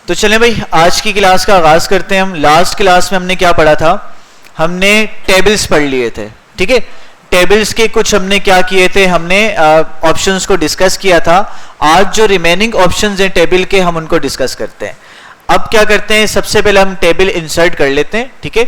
तो चलें भाई, आज की क्लास का आगाज करते हैं हम। लास्ट क्लास में हमने क्या पढ़ा था? हमने टेबल्स पढ़ लिए थे, ठीक है। टेबल्स के कुछ हमने क्या किए थे, हमने ऑप्शंस को डिस्कस किया था। आज जो रिमेनिंग ऑप्शंस हैं टेबल के, हम उनको डिस्कस करते हैं। अब क्या करते हैं, सबसे पहले हम टेबल इंसर्ट कर लेते हैं, ठीक है।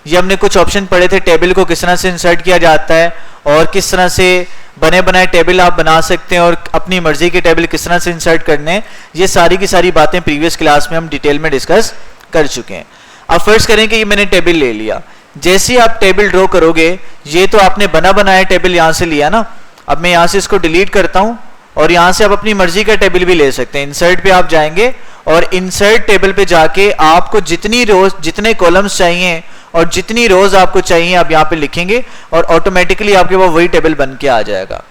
ये हमने कुछ ऑप्शन पढ़े थे, टेबल को किस तरह से इंसर्ट किया जाता है और किस तरह से बने बनाए टेबल आप बना सकते हैं और अपनी मर्जी के टेबल किस तरह से इंसर्ट करने हैं। ये सारी की सारी बातें प्रीवियस क्लास में हम डिटेल में डिस्कस कर चुके हैं। अब फर्स्ट करें कि ये मैंने टेबल ले लिया। जैसे ही आप टेबल ड्रॉ करोगे, ये तो आपने बना बनाया टेबल यहां से लिया ना। अब मैं यहां से इसको डिलीट करता हूं और यहां से आप अपनी मर्जी का टेबल भी ले सकते हैं। इंसर्ट पे आप जाएंगे और इंसर्ट टेबल पे जाके आपको जितनी रोज, जितने कॉलम्स चाहिए और जितनी रोज आपको चाहिए आप यहाँ पे लिखेंगे और ऑटोमेटिकली आपके पास वही टेबल बन के आ जाएगा।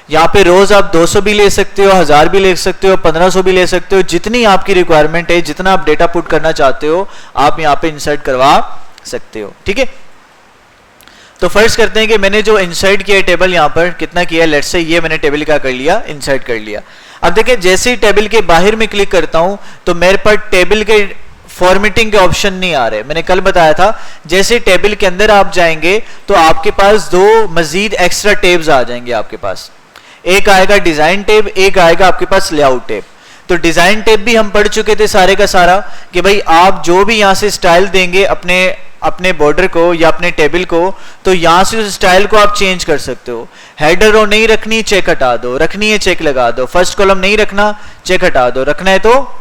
यहाँ पे रोज आप 200 भी ले सकते हो, 1000 भी ले सकते हो, 1500 भी ले सकते हो, जितनी आपकी रिक्वायरमेंट है, जितना आप डेटा पुट करना चाहते हो आप यहाँ पे इंसर्ट करवा सकते हो, ठीक है। तो फर्स्ट करते हैं कि मैंने जो इंसर्ट किया टेबल यहाँ पर कितना किया, लेट्स से ये मैंने टेबल क्या कर लिया, इंसर्ट कर लिया। अब देखिए जैसे ही टेबल के बाहर में क्लिक करता हूं तो मेरे पर टेबल के फॉर्मेटिंग के ऑप्शन नहीं आ रहे। मैंने कल बताया था जैसे टेबल के अंदर आप जाएंगे तो आपके पास दो मजीद एक्स्ट्रा टेब्स आ जाएंगे आपके पास। एक आएगा डिजाइन टेब, एक आएगा आपके पास लेआउट टेब। तो डिजाइन टेब भी हम पढ़ चुके थे सारे का सारा कि भाई आप जो भी यहां से स्टाइल देंगे अपने बॉर्डर को या अपने टेबल को, तो यहां से उस स्टाइल को आप चेंज कर सकते हो। हेडर रो नहीं रखनी, चेक हटा दो, रखनी है चेक लगा दो। फर्स्ट कॉलम नहीं रखना, चेक हटा दो, रखना है तो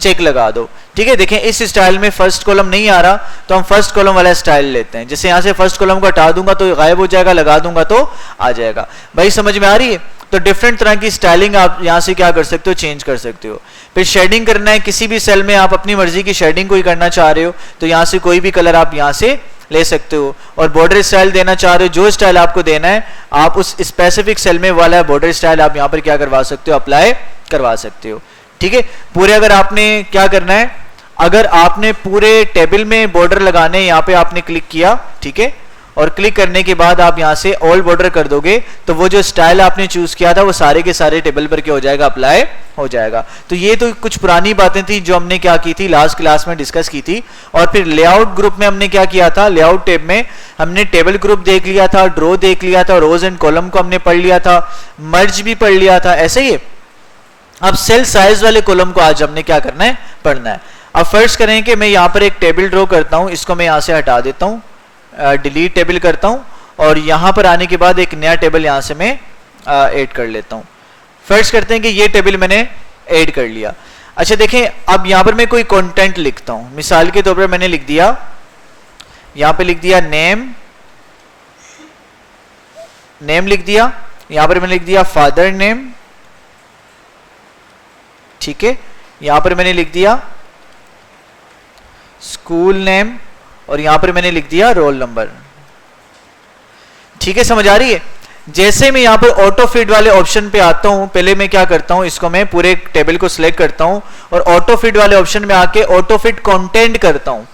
चेक लगा दो, ठीक है। देखें इस स्टाइल में फर्स्ट कॉलम नहीं आ रहा तो हम फर्स्ट कॉलम वाला स्टाइल लेते हैं। जैसे यहां से फर्स्ट कॉलम को हटा दूंगा तो गायब हो जाएगा, लगा दूंगा तो आ जाएगा। भाई समझ में आ रही है? तो डिफरेंट तरह की स्टाइलिंग आप यहां से क्या कर सकते हो, चेंज कर सकते हो। फिर शेडिंग करना है, किसी भी सेल में आप अपनी मर्जी की शेडिंग कोई करना चाह रहे हो तो यहां से कोई भी कलर आप यहां से ले सकते हो। और बॉर्डर स्टाइल देना चाह रहे हो, जो स्टाइल आपको देना है आप उस स्पेसिफिक सेल में वाला बॉर्डर स्टाइल आप यहां पर क्या करवा सकते हो, अप्लाई करवा सकते हो, ठीक है। पूरे अगर आपने क्या करना है, अगर आपने पूरे टेबल में बॉर्डर लगाने, यहां पे आपने क्लिक किया, ठीक है, और क्लिक करने के बाद आप यहां से ऑल बॉर्डर कर दोगे तो वो जो स्टाइल आपने चूज किया था वो सारे के सारे टेबल पर क्या हो जाएगा, अप्लाई हो जाएगा। तो ये तो कुछ पुरानी बातें थी जो हमने क्या की थी, लास्ट क्लास में डिस्कस की थी। और फिर लेआउट ग्रुप में हमने क्या किया था, लेआउट टेब में हमने टेबल ग्रुप देख लिया था, ड्रॉ देख लिया था, रोज एंड कॉलम को हमने पढ़ लिया था, मर्ज भी पढ़ लिया था, ऐसे ही। अब सेल साइज वाले कॉलम को आज हमने क्या करना है, पढ़ना है। अब फर्स्ट करें कि मैं यहाँ पर एक टेबल ड्रॉ करता हूं, इसको मैं यहाँ से हटा देता हूं, डिलीट टेबल करता हूं और यहां पर आने के बाद एक नया टेबल यहां से मैं ऐड कर लेता हूं। फर्स्ट करते हैं कि ये टेबल मैंने ऐड कर लिया। अच्छा देखें, अब यहां पर मैं कोई कंटेंट लिखता हूं। मिसाल के तौर पर मैंने लिख दिया, यहां पे लिख दिया नेम लिख दिया, यहां पर मैंने लिख दिया फादर नेम, ठीक है। यहां पर मैंने लिख दिया स्कूल नेम और यहां पर मैंने लिख दिया रोल नंबर, ठीक है। समझ आ रही है? जैसे मैं यहां पर ऑटो फिट वाले ऑप्शन पे आता हूं, पहले मैं क्या करता हूं, इसको मैं पूरे टेबल को सिलेक्ट करता हूं और ऑटो फिट वाले ऑप्शन में आके ऑटो फिट कंटेंट करता हूं।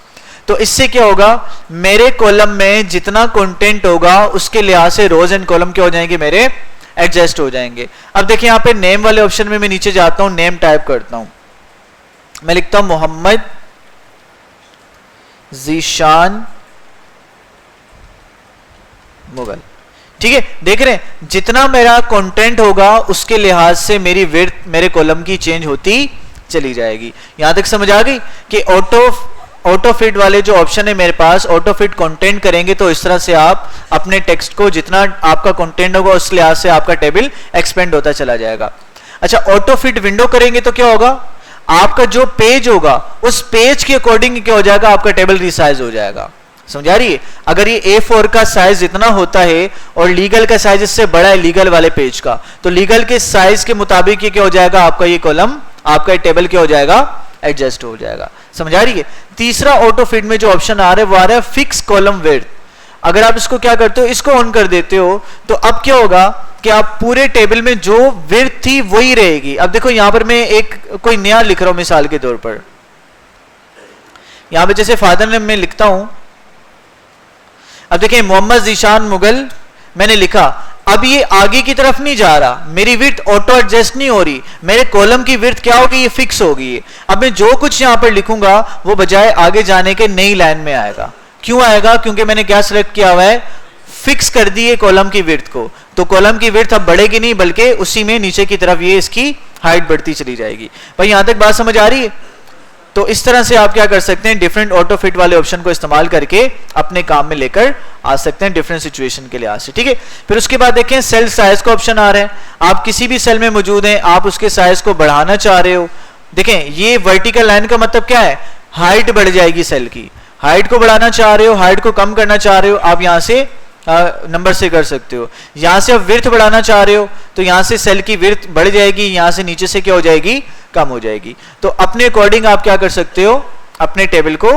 तो इससे क्या होगा, मेरे कॉलम में जितना कंटेंट होगा उसके लिहाज से रोज एंड कॉलम क्या हो जाएंगे, मेरे एडजस्ट हो जाएंगे। अब देखिए यहां पे नेम वाले ऑप्शन में मैं नीचे जाता हूं, नेम टाइप करता हूं, मैं लिखता हूं मोहम्मद जीशान मुगल, ठीक है। देख रहे हैं जितना मेरा कंटेंट होगा उसके लिहाज से मेरी विड्थ मेरे कॉलम की चेंज होती चली जाएगी। यहां तक समझ आ गई कि ऑटो फिट वाले जो ऑप्शन है मेरे पास, ऑटो फिट कंटेंट करेंगे तो इस तरह से आप अपने टेक्स्ट को जितना आपका कंटेंट होगा उस लिहाज से आपका टेबल एक्सपेंड होता चला जाएगा। अच्छा ऑटो फिट विंडो करेंगे तो क्या होगा, आपका जो पेज होगा उस पेज के अकॉर्डिंग क्या हो जाएगा, आपका टेबल रिसाइज हो जाएगा। समझ आ रही है? अगर ये A4 का साइज इतना होता है और लीगल का साइज इससे बड़ा है, लीगल वाले पेज का, तो लीगल के साइज के मुताबिक ये क्या हो जाएगा, आपका ये कॉलम, आपका ये टेबल क्या हो जाएगा, एडजस्ट हो जाएगा। समझ आ रही है? तीसरा ऑटो फिट में जो ऑप्शन आ रहा है वो आ रहा है फिक्स कॉलम विड्थ। अगर आप इसको क्या करते हो, इसको ऑन कर देते हो तो अब क्या होगा कि आप पूरे टेबल में जो विड्थ थी वही रहेगी। अब देखो यहां पर मैं एक कोई नया लिख रहा हूं, मिसाल के तौर पर यहां पे जैसे फादर नेम में लिखता हूं। अब देखिए मोहम्मद जीशान मुगल मैंने लिखा, अब ये आगे की तरफ नहीं जा रहा, मेरी विड्थ ऑटो एडजस्ट नहीं हो रही, मेरे कॉलम की विड्थ क्या होगी, ये फिक्स होगी। अब मैं जो कुछ यहां पर लिखूंगा वो बजाय आगे जाने के नई लाइन में आएगा। क्यों आएगा? क्योंकि मैंने क्या सिलेक्ट किया हुआ है, फिक्स कर दी है कॉलम की विड्थ को। तो कॉलम की विड्थ अब बढ़ेगी नहीं, बल्कि उसी में नीचे की तरफ ये इसकी हाइट बढ़ती चली जाएगी। भाई यहां तक बात समझ आ रही है? तो इस तरह से आप क्या कर सकते हैं, डिफरेंट ऑटो फिट वाले ऑप्शन को इस्तेमाल करके अपने काम में लेकर आ सकते हैं डिफरेंट सिचुएशन के लिहाज से। ठीक है, फिर उसके बाद देखें सेल साइज का ऑप्शन आ रहा है। आप किसी भी सेल में मौजूद हैं, आप उसके साइज को बढ़ाना चाह रहे हो। देखें ये वर्टिकल लाइन का मतलब क्या है, हाइट बढ़ जाएगी सेल की। हाइट को बढ़ाना चाह रहे हो, हाइट को कम करना चाह रहे हो, आप यहां से नंबर से कर सकते हो। यहां से आप विड्थ बढ़ाना चाह रहे हो तो यहां से सेल की विड्थ बढ़ जाएगी, यहां से नीचे से क्या हो जाएगी, कम हो जाएगी। तो अपने अकॉर्डिंग आप क्या कर सकते हो, अपने टेबल को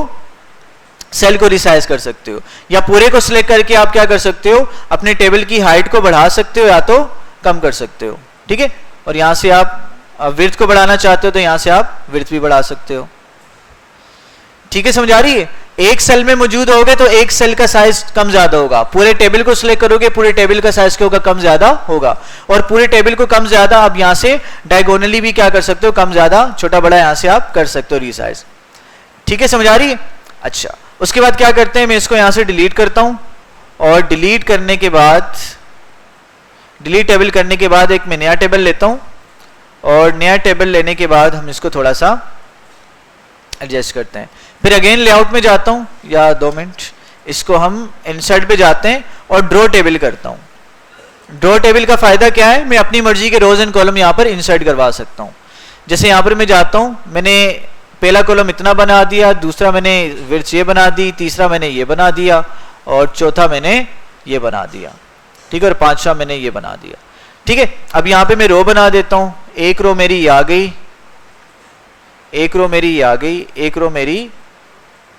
सेल को रिसाइज कर सकते हो, या पूरे को सिलेक्ट करके आप क्या कर सकते हो, अपने टेबल की हाइट को बढ़ा सकते हो या तो कम कर सकते हो। ठीक है, और यहां से आप विड्थ को बढ़ाना चाहते हो तो यहां से आप विड्थ भी बढ़ा सकते हो। ठीक है, समझ आ रही है? एक सेल में मौजूद होगे तो एक सेल का साइज कम ज्यादा होगा, पूरे टेबल को सिलेक्ट करोगे पूरे टेबल का साइज क्या होगा, कम ज्यादा होगा। और पूरे टेबल को कम ज्यादा आप यहां से डायगोनली भी क्या कर सकते हो, कम ज्यादा छोटा बड़ा यहां से आप कर सकते हो रिसाइज। ठीक है, समझ आ रही है? अच्छा, उसके बाद क्या करते हैं, मैं इसको यहां से डिलीट करता हूं, और डिलीट करने के बाद डिलीट टेबल करने के बाद एक मैं नया टेबल लेता हूं, और नया टेबल लेने के बाद हम इसको थोड़ा सा एडजस्ट करते हैं। फिर अगेन लेआउट में जाता हूं, या 2 मिनट, इसको हम इंसर्ट पे जाते हैं और ड्रॉ टेबल करता हूं। ड्रॉ टेबल का फायदा क्या है, मैं अपनी मर्जी के रोज एंड कॉलम यहां पर इंसर्ट करवा सकता हूं। जैसे यहां पर मैं जाता हूं, मैंने पहला कॉलम इतना बना दिया, दूसरा मैंने विड्थ ये बना दी, तीसरा मैंने ये बना दिया, और चौथा मैंने ये बना दिया। ठीक है, और पांचवा मैंने ये बना दिया। ठीक है, अब यहां पे मैं रो बना देता हूं, एक रो मेरी ये आ गई, एक रो मेरी ये आ गई, एक रो मेरी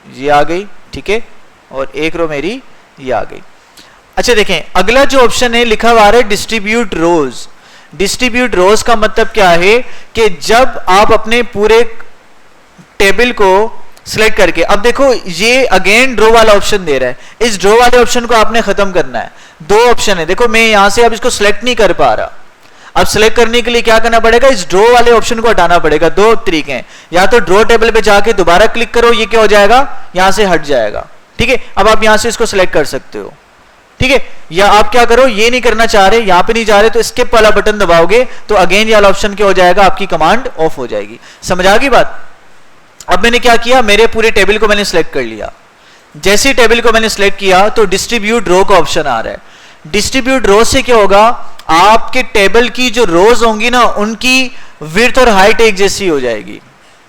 ये आ गई। ठीक है, और एक रो मेरी ये आ गई। अच्छा देखें, अगला जो ऑप्शन है लिखा हुआ है डिस्ट्रीब्यूट रोज। डिस्ट्रीब्यूट रोज का मतलब क्या है कि जब आप अपने पूरे टेबल को सिलेक्ट करके, अब देखो ये अगेन ड्रॉ वाला ऑप्शन दे रहा है, इस ड्रॉ वाले ऑप्शन को आपने खत्म करना है। 2 ऑप्शन है, देखो मैं यहां से अब इसको सिलेक्ट नहीं कर पा रहा। अब सिलेक्ट करने के लिए क्या करना पड़ेगा, इस ड्रॉ वाले ऑप्शन को हटाना पड़ेगा। 2 तरीके हैं, या तो ड्रॉ टेबल पे जाके दोबारा क्लिक करो, ये क्या हो जाएगा, यहां से हट जाएगा। ठीक है, अब आप यहां से इसको सिलेक्ट कर सकते हो। ठीक है, या आप क्या करो, ये नहीं करना चाह रहे, यहां पे नहीं जा रहे, तो स्किप वाला बटन दबाओगे तो अगेन ये वाला ऑप्शन क्या हो जाएगा, आपकी कमांड ऑफ हो जाएगी। समझ आ गई बात? अब मैंने क्या किया, मेरे पूरे टेबल को मैंने सिलेक्ट कर लिया। जैसे टेबल को मैंने सिलेक्ट किया तो डिस्ट्रीब्यूट रो का ऑप्शन आ रहा है। डिस्ट्रीब्यूट रो से क्या होगा, आपके टेबल की जो रोज होंगी ना, उनकी विड्थ और हाइट एक जैसी हो जाएगी।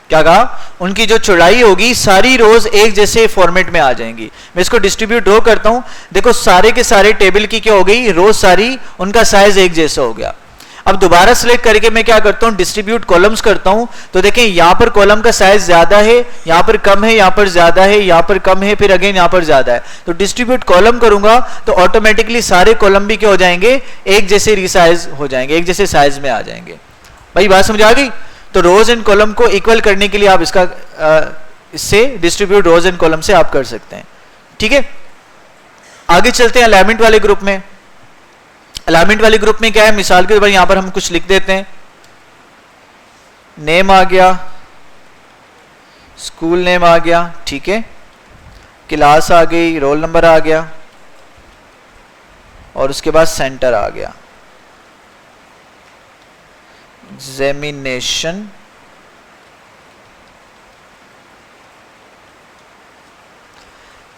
क्या कहा, उनकी जो चौड़ाई होगी सारी रोज एक जैसे फॉर्मेट में आ जाएंगी। मैं इसको डिस्ट्रीब्यूट रो करता हूं, देखो सारे के सारे टेबल की क्या हो गई, रोज सारी उनका साइज एक जैसा हो गया। अब दोबारा सिलेक्ट करके मैं क्या करता हूं, डिस्ट्रीब्यूट कॉलम्स करता हूं, तो देखें यहां पर कॉलम का साइज ज्यादा है, यहां पर कम है, यहां पर ज्यादा है, यहां पर कम है, फिर अगेन यहां पर ज्यादा है। तो डिस्ट्रीब्यूट कॉलम करूंगा तो ऑटोमेटिकली सारे कॉलम भी क्या हो जाएंगे, एक जैसे रिसाइज हो जाएंगे, एक जैसे साइज में आ जाएंगे। भाई बात समझ आ गई? तो रोज एंड कॉलम को इक्वल करने के लिए आप इसका इससे डिस्ट्रीब्यूट रोज एंड कॉलम से आप कर सकते हैं। ठीक है, आगे चलते हैं अलाइनमेंट वाले ग्रुप में। अलाइनमेंट वाले ग्रुप में क्या है, मिसाल के तौर पर यहां पर हम कुछ लिख देते हैं, नेम आ गया, स्कूल नेम आ गया, ठीक है, क्लास आ गई, रोल नंबर आ गया, और उसके बाद सेंटर आ गया, एग्जामिनेशन,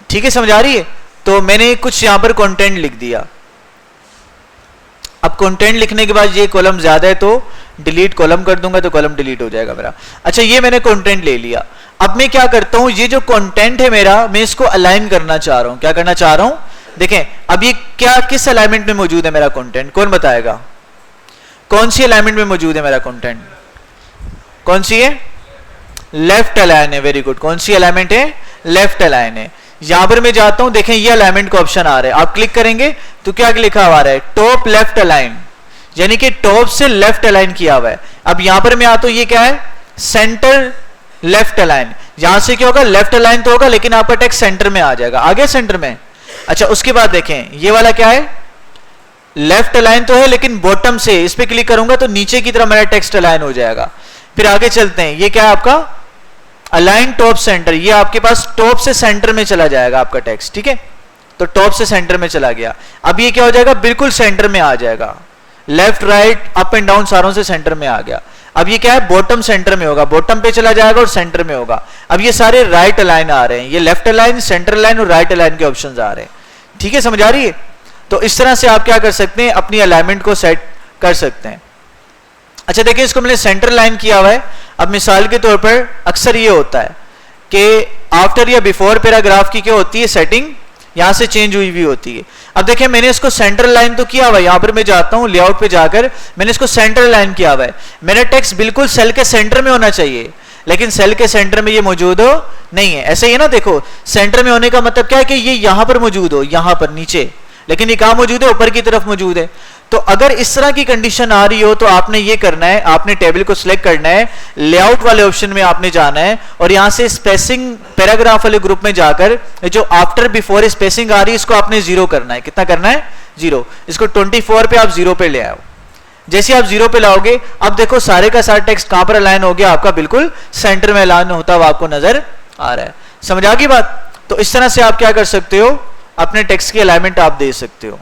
ठीक है, समझ आ रही है? तो मैंने कुछ यहां पर कंटेंट लिख दिया। अब कंटेंट लिखने के बाद ये कॉलम ज्यादा है तो डिलीट कॉलम कर दूंगा तो कॉलम डिलीट हो जाएगा मेरा। अच्छा, ये मैंने कंटेंट ले लिया। अब मैं क्या करता हूं, ये जो कंटेंट है मेरा, मैं इसको अलाइन करना चाह रहा हूं। क्या करना चाह रहा हूं, देखें अब ये क्या किस अलाइनमेंट में मौजूद है मेरा कंटेंट, कौन बताएगा? कौन सी अलाइनमेंट में मौजूद है मेरा कंटेंट? कौन सी है? लेफ्ट अलाइन है। Very good. कौन सी अलाइनमेंट है? लेफ्ट अलाइन है। यहां पर मैं जाता हूं, देखें ये अलाइनमेंट का ऑप्शन आ रहा है, आप क्लिक करेंगे तो क्या लिखा हुआ है, टॉप लेफ्ट अलाइन, यानी कि टॉप से लेफ्ट अलाइन किया हुआ है। अब यहां पर मैं आता हूं, ये क्या है? Centre left align. यहां से क्या होगा, लेफ्ट अलाइन तो होगा लेकिन आपका टेक्स्ट सेंटर में आ जाएगा। आ गया सेंटर में। अच्छा, उसके बाद देखें ये वाला क्या है, लेफ्ट अलाइन तो है लेकिन बॉटम से इस पे क्लिक करूंगा तो नीचे की तरफ मेरा टेक्स्ट अलाइन हो जाएगा। फिर आगे चलते हैं, ये क्या है आपका अलाइन टॉप सेंटर, ये आपके पास टॉप से सेंटर में चला जाएगा आपका टेक्स्ट, ठीक है। तो टॉप से सेंटर में चला गया, अब ये क्या हो जाएगा, बिल्कुल सेंटर में आ जाएगा, left right up and down सारों से सेंटर में आ गया। अब ये क्या है, बॉटम सेंटर में होगा, बॉटम पे चला जाएगा और सेंटर में होगा। अब ये सारे राइट अलाइन आ रहे हैं, ये लेफ्ट अलाइन, सेंटर अलाइन और राइट अलाइन के ऑप्शंस आ रहे हैं, ठीक है, समझ आ रही है। तो इस तरह से आप क्या कर सकते हैं, अपनी अलाइनमेंट को सेट कर सकते हैं। अच्छा देखिए, इसको मैंने सेंटर लाइन किया हुआ है। अब मिसाल के तौर पर अक्सर ये होता है कि आफ्टर या बिफोर पैराग्राफ की क्या होती है सेटिंग, यहां से चेंज हुई भी होती है। अब देखिए मैंने इसको सेंटर लाइन तो किया हुआ है, यहां पर मैं जाता हूं लेआउट पे जाकर मैंने इसको सेंटर लाइन किया हुआ है। मेरा टेक्स्ट बिल्कुल सेल के सेंटर में होना चाहिए, लेकिन सेल के सेंटर में ये मौजूद हो नहीं है। ऐसे ही है ना, देखो सेंटर में होने का मतलब क्या है कि ये यहां पर मौजूद हो, यहां पर नीचे, लेकिन ये कहां मौजूद है, ऊपर की तरफ मौजूद है। तो अगर इस तरह की कंडीशन आ रही हो तो आपने ये करना है, आपने टेबल को सिलेक्ट करना है, लेआउट वाले ऑप्शन में आपने जाना है और यहां से स्पेसिंग पैराग्राफ वाले ग्रुप में जाकर जो आफ्टर बिफोर स्पेसिंग आ रही है इसको आपने 0 करना है। कितना करना है, 0। इसको 24 पे आप 0 पे ले आओ। जैसे आप 0 पे लाओगे, अब देखो सारे का सारा टेक्स्ट कहां पर अलाइन हो गया, आपका बिल्कुल सेंटर में अलाइन होता हुआ आपको नजर आ रहा है। समझ आ गई बात। तो इस तरह से आप क्या कर सकते हो, अपने टेक्स्ट की अलाइनमेंट आप दे सकते हो।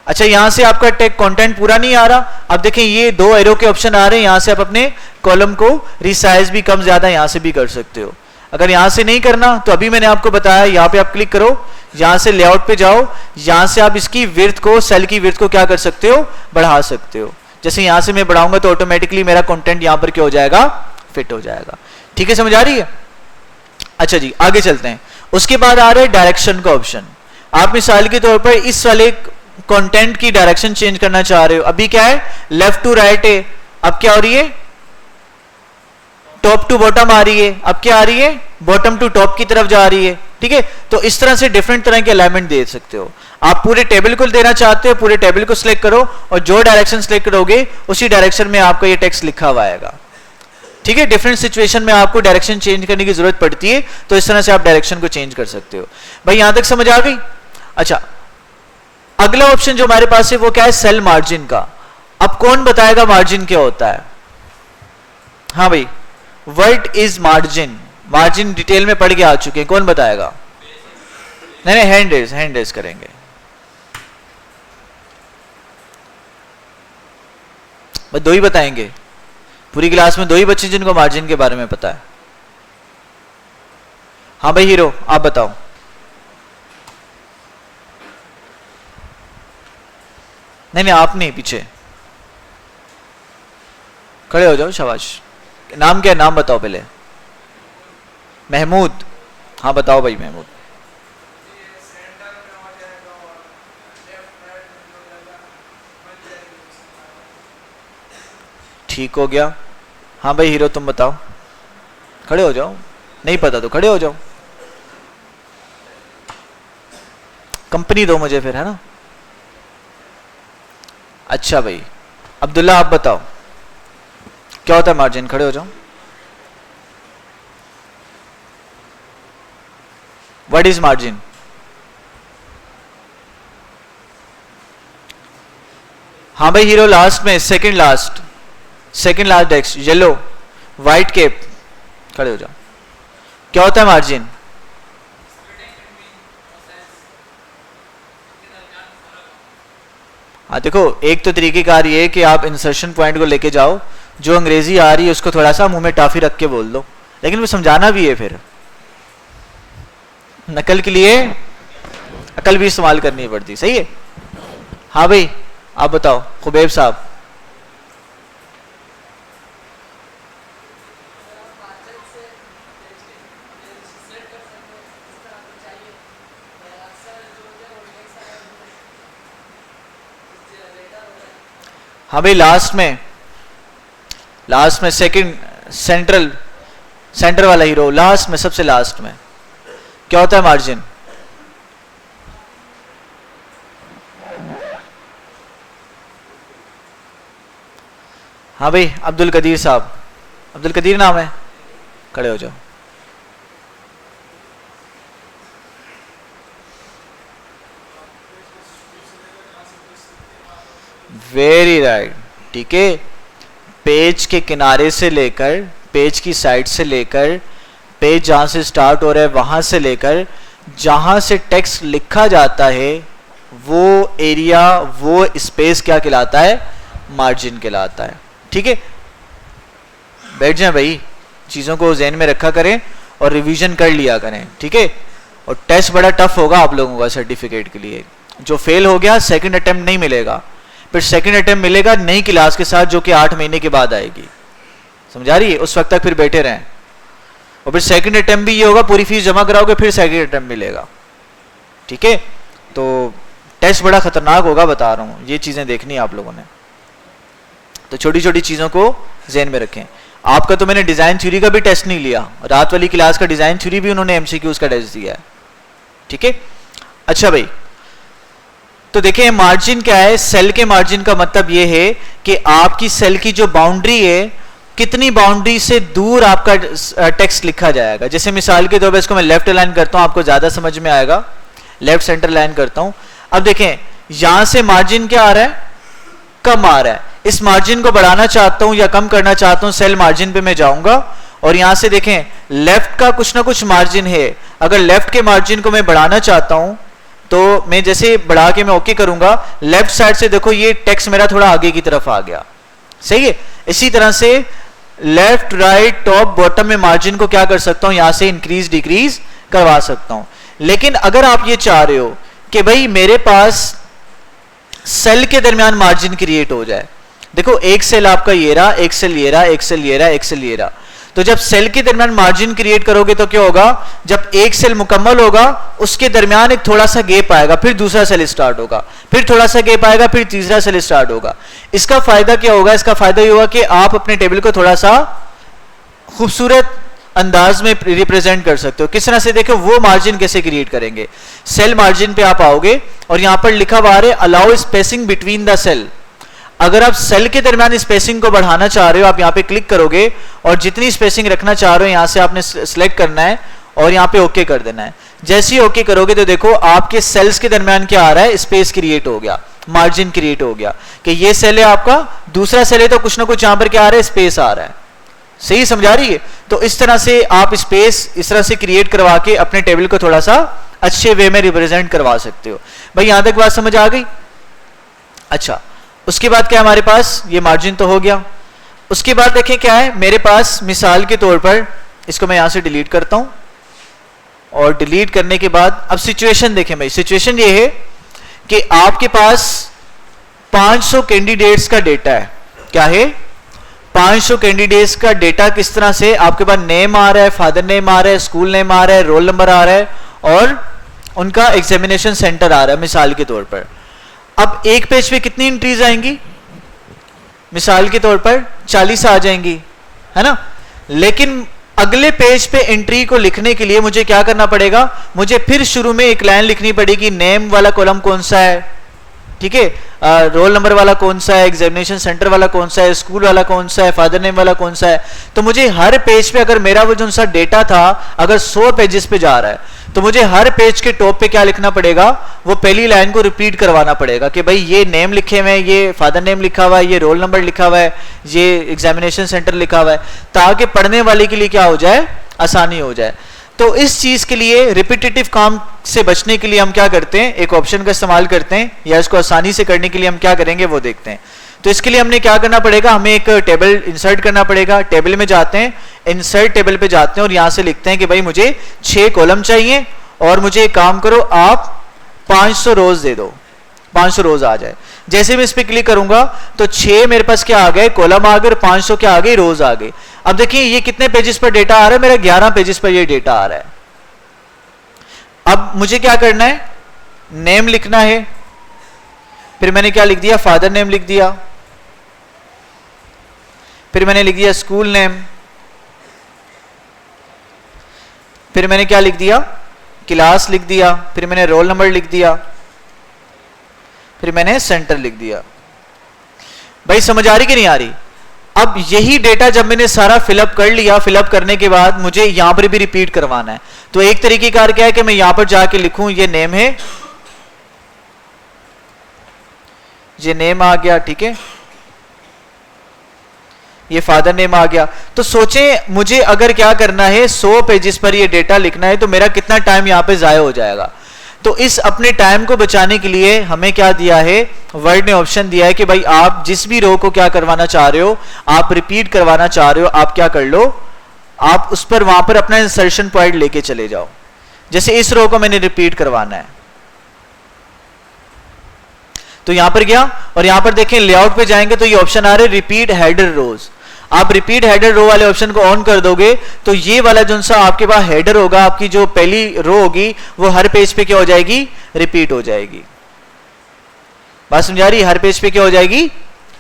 अच्छा यहां से आपका टेक्स्ट कंटेंट पूरा नहीं आ रहा, अब देखें ये 2 एरो के ऑप्शन आ रहे हैं, यहां से आप अपने कॉलम को रिसाइज भी कम ज्यादा यहां से भी कर सकते हो। अगर यहां से नहीं करना तो अभी मैंने आपको बताया, यहां पे आप क्लिक करो, यहां से लेआउट पे जाओ, यहां से आप इसकी विड्थ को, सेल की विड्थ को क्या कर सकते हो, बढ़ा सकते हो। जैसे यहां से मैं बढ़ाऊंगा तो ऑटोमेटिकली मेरा कंटेंट यहां पर क्या हो जाएगा, फिट हो जाएगा। ठीक है, समझ आ रही है। अच्छा जी आगे चलते हैं। उसके बाद आ रहा है डायरेक्शन का ऑप्शन। आप मिसाल के तौर पर इस वाले कंटेंट की डायरेक्शन चेंज करना चाह रहे हो। अभी क्या है, लेफ्ट टू राइट है, अब क्या हो रही है, टॉप टू बॉटम आ रही है, अब क्या आ रही है, बॉटम टू टॉप की तरफ जा रही है। ठीक है, तो इस तरह से डिफरेंट तरह के अलाइनमेंट दे सकते हो। आप पूरे टेबल को देना चाहते हो, पूरे टेबल को सिलेक्ट करो और जो डायरेक्शन सिलेक्ट करोगे उसी डायरेक्शन में आपका ये टेक्स्ट लिखा हुआ आएगा। ठीक है, डिफरेंट सिचुएशन में आपको डायरेक्शन चेंज करने की जरूरत पड़ती है, तो इस तरह से आप डायरेक्शन को चेंज कर सकते हो। भाई यहां तक समझ आ गई। अच्छा अगला ऑप्शन जो हमारे पास है वो क्या है, सेल मार्जिन का। अब कौन बताएगा मार्जिन क्या होता है। हाँ भाई, what is margin, margin detail में पढ़ के आ चुके हैं, कौन बताएगा। नहीं हैंड रेज करेंगे। बस 2 ही बताएंगे, पूरी क्लास में 2 ही बच्चे जिनको मार्जिन के बारे में पता है। हाँ भाई हीरो आप बताओ। नहीं आप नहीं, पीछे खड़े हो जाओ, शाबाश। नाम क्या है, नाम बताओ पहले। महमूद, हाँ बताओ भाई महमूद। ठीक हो गया। हाँ भाई हीरो तुम बताओ, खड़े हो जाओ, नहीं पता तो खड़े हो जाओ। कंपनी दो मुझे फिर, है ना। अच्छा भाई अब्दुल्ला आप बताओ क्या होता है मार्जिन, खड़े हो जाओ। What is margin. हाँ भाई हीरो लास्ट में, second last desk, yellow white cap, खड़े हो जाओ। क्या होता है मार्जिन। हाँ देखो, एक तो तरीकेकार ये है कि आप इंसर्शन पॉइंट को लेके जाओ, जो अंग्रेजी आ रही है उसको थोड़ा सा मुंह में टाफी रख के बोल दो, लेकिन वो समझाना भी है, फिर नकल के लिए अकल भी इस्तेमाल करनी पड़ती। सही है। हाँ भाई आप बताओ खुबैब साहब। हाँ भाई लास्ट में सेकंड सेंटर वाला हीरो, लास्ट में, सबसे लास्ट में क्या होता है मार्जिन। हाँ भाई अब्दुल कदीर साहब, अब्दुल कदीर नाम है, खड़े हो जाओ। वेरी राइट, ठीक है। पेज के किनारे से लेकर, पेज की साइड से लेकर, पेज जहां से स्टार्ट हो रहा है वहां से लेकर जहां से टेक्स्ट लिखा जाता है वो एरिया, वो स्पेस क्या कहलाता है? मार्जिन कहलाता है, ठीक है। बैठ जाए भाई, चीजों को ज़हन में रखा करें और रिवीजन कर लिया करें, ठीक है। और टेस्ट बड़ा टफ होगा आप लोगों का सर्टिफिकेट के लिए। जो फेल हो गया सेकंड अटेम्प्ट नहीं मिलेगा, फिर सेकंड अटेम्प्ट मिलेगा नई क्लास के साथ जो कि 8 महीने के बाद आएगी, समझा रही है? उस वक्त तक फिर बैठे रहें और फिर सेकंड अटेम्प्ट भी ये होगा, पूरी फीस जमा कराओगे फिर सेकंड अटेम्प्ट मिलेगा, ठीक है। तो टेस्ट बड़ा खतरनाक होगा, बता रहा हूं, ये चीजें देखनी है आप लोगों ने। तो छोटी छोटी चीजों को ज़हन में रखें। आपका तो मैंने डिजाइन थ्योरी का भी टेस्ट नहीं लिया, रात वाली क्लास का डिजाइन थ्योरी भी उन्होंने एमसीक्यूज का टेस्ट दिया है, ठीक है। अच्छा भाई, तो देखें मार्जिन क्या है? सेल के मार्जिन का मतलब यह है कि आपकी सेल की जो बाउंड्री है, कितनी बाउंड्री से दूर आपका टेक्स्ट लिखा जाएगा। जैसे मिसाल के तौर पर इसको मैं लेफ्ट अलाइन करता हूं, आपको ज्यादा समझ में आएगा। लेफ्ट सेंटर लाइन करता हूं। अब देखें यहां से मार्जिन क्या आ रहा है? कम आ रहा है। इस मार्जिन को बढ़ाना चाहता हूं या कम करना चाहता हूं, सेल मार्जिन पे मैं जाऊंगा और यहां से देखें लेफ्ट का कुछ ना कुछ मार्जिन है। अगर लेफ्ट के मार्जिन को मैं बढ़ाना चाहता हूं तो मैं जैसे बढ़ा के मैं ओके करूंगा, लेफ्ट साइड से देखो ये टेक्स्ट मेरा थोड़ा आगे की तरफ आ गया, सही है। इसी तरह से लेफ्ट राइट टॉप बॉटम में मार्जिन को क्या कर सकता हूं? यहां से इंक्रीज डिक्रीज करवा सकता हूं। लेकिन अगर आप ये चाह रहे हो कि भाई मेरे पास सेल के दरमियान मार्जिन क्रिएट हो जाए, देखो एक सेल आपका ये रहा, एक सेल ये रहा, एक सेल ये रहा, एक सेल ये रहा, तो जब सेल के दरमियान मार्जिन क्रिएट करोगे तो क्या होगा? जब एक सेल मुकम्मल होगा उसके दरमियान एक थोड़ा सा गैप आएगा, फिर दूसरा सेल स्टार्ट होगा, फिर थोड़ा सा गैप आएगा, फिर तीसरा सेल स्टार्ट होगा। इसका फायदा क्या होगा? इसका फायदा ये होगा कि आप अपने टेबल को थोड़ा सा खूबसूरत अंदाज में रिप्रेजेंट कर सकते हो। किस तरह से? देखो वो मार्जिन कैसे क्रिएट करेंगे। सेल मार्जिन पे आप आओगे और यहां पर लिखा हुआ है allow spacing between the cell. अगर आप सेल के दरमियान स्पेसिंग को बढ़ाना चाह रहे हो, आप यहां पे क्लिक करोगे और जितनी स्पेसिंग रखना चाह रहे हो यहां से आपने सिलेक्ट करना है और यहां पे ओके कर देना है। जैसे ही ओके करोगे तो देखो आपके सेल्स के दरमियान क्या आ रहा है? स्पेस क्रिएट हो गया, मार्जिन क्रिएट हो गया कि ये सेल है आपका, दूसरा सेल है तो कुछ ना कुछ यहां पर क्या आ रहा है? स्पेस आ रहा है। सही समझा रही है? तो इस तरह से आप स्पेस इस तरह से क्रिएट करवा के अपने टेबल को थोड़ा सा अच्छे वे में रिप्रेजेंट करवा सकते हो। भाई यहां तक बात समझ आ गई? अच्छा, उसके बाद क्या हमारे पास? ये मार्जिन तो हो गया। उसके बाद देखें क्या है मेरे पास, मिसाल के तौर पर इसको मैं यहां से डिलीट करता हूं और डिलीट करने के बाद अब सिचुएशन देखें भाई। सिचुएशन ये है कि आपके पास 500 कैंडिडेट्स का डेटा है। क्या है? 500 कैंडिडेट्स का डेटा। किस तरह से? आपके पास नेम आ रहा है, फादर नेम आ रहा है, स्कूल नेम आ रहा है, रोल नंबर आ रहा है और उनका एग्जामिनेशन सेंटर आ रहा है मिसाल के तौर पर। अब एक पेज पे कितनी एंट्रीज आएंगी? मिसाल के तौर पर 40 आ जाएंगी, है ना। लेकिन अगले पेज पे एंट्री को लिखने के लिए मुझे क्या करना पड़ेगा? मुझे फिर शुरू में एक लाइन लिखनी पड़ेगी, नेम वाला कॉलम कौन सा है, ठीक है, रोल नंबर वाला कौन सा है, एग्जामिनेशन सेंटर वाला कौन सा है, स्कूल वाला कौन सा है, फादर नेम वाला कौन सा है। तो मुझे हर पेज पे, अगर मेरा वो जो सा डेटा था अगर 100 पेजेस पे जा रहा है तो मुझे हर पेज के टॉप पे क्या लिखना पड़ेगा? वो पहली लाइन को रिपीट करवाना पड़ेगा कि भाई ये नेम लिखे हुए हैं, ये फादर नेम लिखा हुआ है, ये रोल नंबर लिखा हुआ है, ये एग्जामिनेशन सेंटर लिखा हुआ है, ताकि पढ़ने वाले के लिए क्या हो जाए? आसानी हो जाए। तो इस चीज के लिए, रिपीटेटिव काम से बचने के लिए हम क्या करते हैं? एक ऑप्शन का इस्तेमाल करते हैं, या इसको आसानी से करने के लिए हम क्या करेंगे वो देखते हैं। तो इसके लिए हमने क्या करना पड़ेगा? हमें एक टेबल इंसर्ट करना पड़ेगा। टेबल में जाते हैं, इंसर्ट टेबल पे जाते हैं और यहां से लिखते हैं कि भाई मुझे 6 कॉलम चाहिए और मुझे एक काम करो, आप 500 रोज दे दो, 500 रोज आ जाए। जैसे मैं इस पर क्लिक करूंगा तो 6 मेरे पास क्या आ गए? कॉलम आ गए और 500 क्या आ गए? रोज आ गए। अब देखिए ये कितने पेजेस पर डेटा आ रहा है? मेरा 11 पेजेस पर ये डेटा आ रहा है। अब मुझे क्या करना है? नेम लिखना है, फिर मैंने क्या लिख दिया? फादर नेम लिख दिया, फिर मैंने लिख दिया स्कूल नेम, फिर मैंने क्या लिख दिया? क्लास लिख दिया, फिर मैंने रोल नंबर लिख दिया, फिर मैंने सेंटर लिख दिया। भाई समझ आ रही कि नहीं आ रही? अब यही डेटा जब मैंने सारा फिलअप कर लिया, फिलअप करने के बाद मुझे यहां पर भी रिपीट करवाना है। तो एक तरीके कार क्या है कि मैं यहां पर जाके लिखूं ये नेम है, ये नेम आ गया, ठीक है, ये फादर नेम आ गया। तो सोचें मुझे अगर क्या करना है 100 पेजेस पर ये डेटा लिखना है तो मेरा कितना टाइम यहाँ पे जाया हो जाएगा। तो इस अपने टाइम को बचाने के लिए हमें क्या दिया है, वर्ड ने ऑप्शन दिया है कि भाई आप जिस भी रो को क्या करवाना चाह रहे हो, आप रिपीट करवाना चाह रहे हो, आप क्या कर लो, आप उस पर वहां पर अपना इंसर्शन पॉइंट लेके चले जाओ। जैसे इस रो को मैंने रिपीट करवाना है तो यहां पर गया और यहां पर देखें लेआउट पे जाएंगे तो ये ऑप्शन आ रहे रिपीट हेडर रोज। आप रिपीट हेडर रो वाले ऑप्शन को ऑन कर दोगे तो ये वाला जो सा आपके पास हेडर होगा, आपकी जो पहली रो होगी वो हर पेज पे क्या हो जाएगी, रिपीट हो जाएगी। बात समझ आ रही है? हर पेज पे क्या हो जाएगी,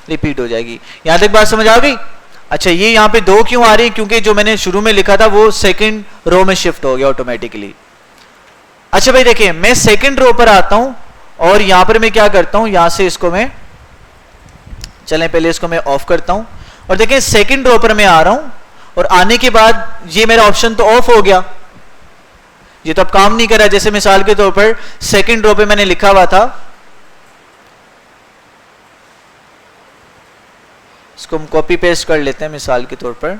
रिपीट हो जाएगी। यहां तक बात समझ आ गई? अच्छा, ये यहां पे 2 क्यों आ रही है, क्योंकि जो मैंने शुरू में लिखा था वो सेकंड रो में शिफ्ट हो गया ऑटोमेटिकली। अच्छा भाई देखिए, मैं सेकंड रो पर आता हूं और यहां पर मैं क्या करता हूं, यहां से इसको मैं, चलें पहले इसको मैं ऑफ करता हूं और देखें सेकंड रो पर मैं आ रहा हूं और आने के बाद ये मेरा ऑप्शन तो ऑफ हो गया, ये तो अब काम नहीं कर रहा। जैसे मिसाल के तौर पर सेकंड रो पे मैंने लिखा हुआ था, इसको हम कॉपी पेस्ट कर लेते हैं मिसाल के तौर पर।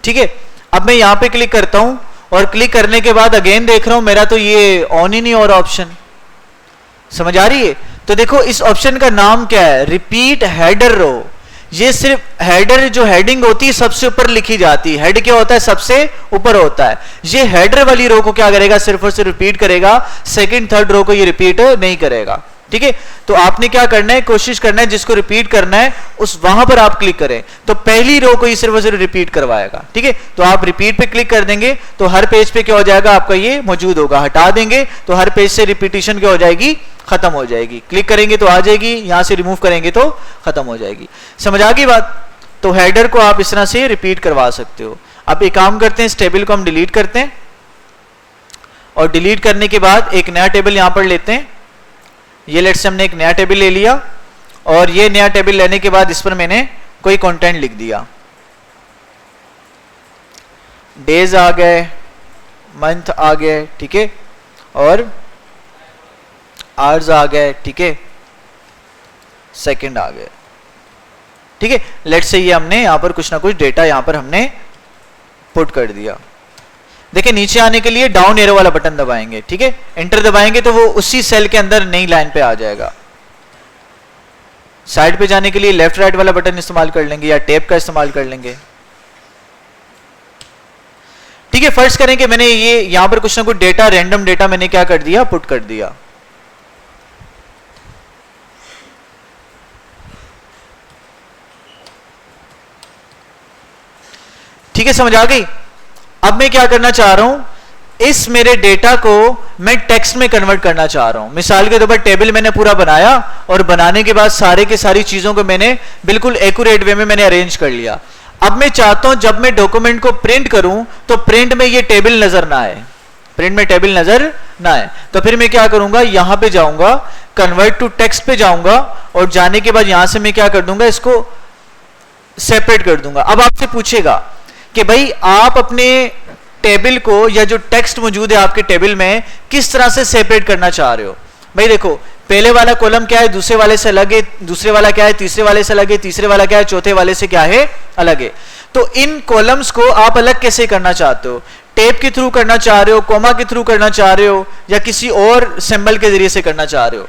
ठीक है, अब मैं यहां पे क्लिक करता हूं और क्लिक करने के बाद अगेन देख रहा हूं मेरा तो ये ऑन ही नहीं हो रहा ऑप्शन। समझ आ रही है? तो देखो इस ऑप्शन का नाम क्या है, रिपीट हेडर रो। ये सिर्फ हेडर, जो हेडिंग होती है सबसे ऊपर लिखी जाती है, हेड क्या होता है, सबसे ऊपर होता है। ये हेडर वाली रो को क्या करेगा, सिर्फ और सिर्फ रिपीट करेगा, सेकंड थर्ड रो को ये रिपीट नहीं करेगा। ठीक है, तो आपने क्या करना है, कोशिश करना है जिसको रिपीट करना है उस वहां पर आप क्लिक करें तो पहली रो को ये सिर्फ और सिर्फ रिपीट करवाएगा। ठीक है, तो आप रिपीट पे क्लिक कर देंगे तो हर पेज पे क्या हो जाएगा, आपका ये मौजूद होगा। हटा देंगे तो हर पेज से रिपीटिशन क्या हो जाएगी, खत्म हो जाएगी। क्लिक करेंगे तो आ जाएगी, यहां से रिमूव करेंगे तो खत्म हो जाएगी। समझ आ गई बात? तो हेडर को आप इस तरह से रिपीट करवा सकते हो। अब एक काम करते हैं, इस टेबल को हम डिलीट करते हैं और डिलीट करने के बाद एक नया टेबल यहां पर लेते हैं। ये लेट्स से हमने एक नया टेबल ले लिया और ये नया टेबल लेने के बाद इस पर मैंने कोई कंटेंट लिख दिया, डेज आ गए, मंथ आ गए, ठीक है, और आवर्स आ गए, ठीक है, सेकंड आ गए। ठीक है, लेट्स से ये हमने यहां पर कुछ ना कुछ डेटा यहां पर हमने पुट कर दिया। देखिए नीचे आने के लिए डाउन एरो वाला बटन दबाएंगे, ठीक है, एंटर दबाएंगे तो वो उसी सेल के अंदर नई लाइन पे आ जाएगा। साइड पे जाने के लिए लेफ्ट राइट वाला बटन इस्तेमाल कर लेंगे या टैब का इस्तेमाल कर लेंगे। ठीक है, फर्ज करें कि मैंने ये यहां पर कुछ ना कुछ डेटा, रैंडम डेटा मैंने क्या कर दिया, पुट कर दिया। ठीक है, समझ आ गई? अब मैं क्या करना चाह रहा हूं, इस मेरे डेटा को मैं टेक्स्ट में कन्वर्ट करना चाह रहा हूं। मिसाल के तौर पर टेबल मैंने पूरा बनाया और बनाने के बाद सारे के सारी चीजों को मैंने बिल्कुल एक्यूरेट वे में मैंने अरेंज कर लिया। अब मैं चाहता हूं जब मैं डॉक्यूमेंट को प्रिंट करूं तो प्रिंट में ये टेबल नजर ना आए, प्रिंट में टेबल नजर ना आए। तो फिर मैं क्या करूंगा, यहां पे जाऊंगा, कन्वर्ट टू टेक्स्ट पे जाऊंगा और जाने के बाद यहां से मैं क्या कर दूंगा, इसको सेपरेट कर दूंगा। अब आपसे पूछेगा कि भाई आप अपने टेबल को या जो टेक्स्ट मौजूद है आपके टेबल में किस तरह से सेपरेट करना चाह रहे हो। भाई देखो, पहले वाला कॉलम क्या है, दूसरे वाले से अलग है, दूसरे वाला क्या है, तीसरे वाले से अलग है, तीसरे वाला क्या है, चौथे वाले से क्या है, अलग है। तो इन कॉलम्स को आप अलग कैसे करना चाहते हो, टैब के थ्रू करना चाह रहे हो, कॉमा के थ्रू करना चाह रहे हो, या किसी और सिंबल के जरिए से करना चाह रहे हो।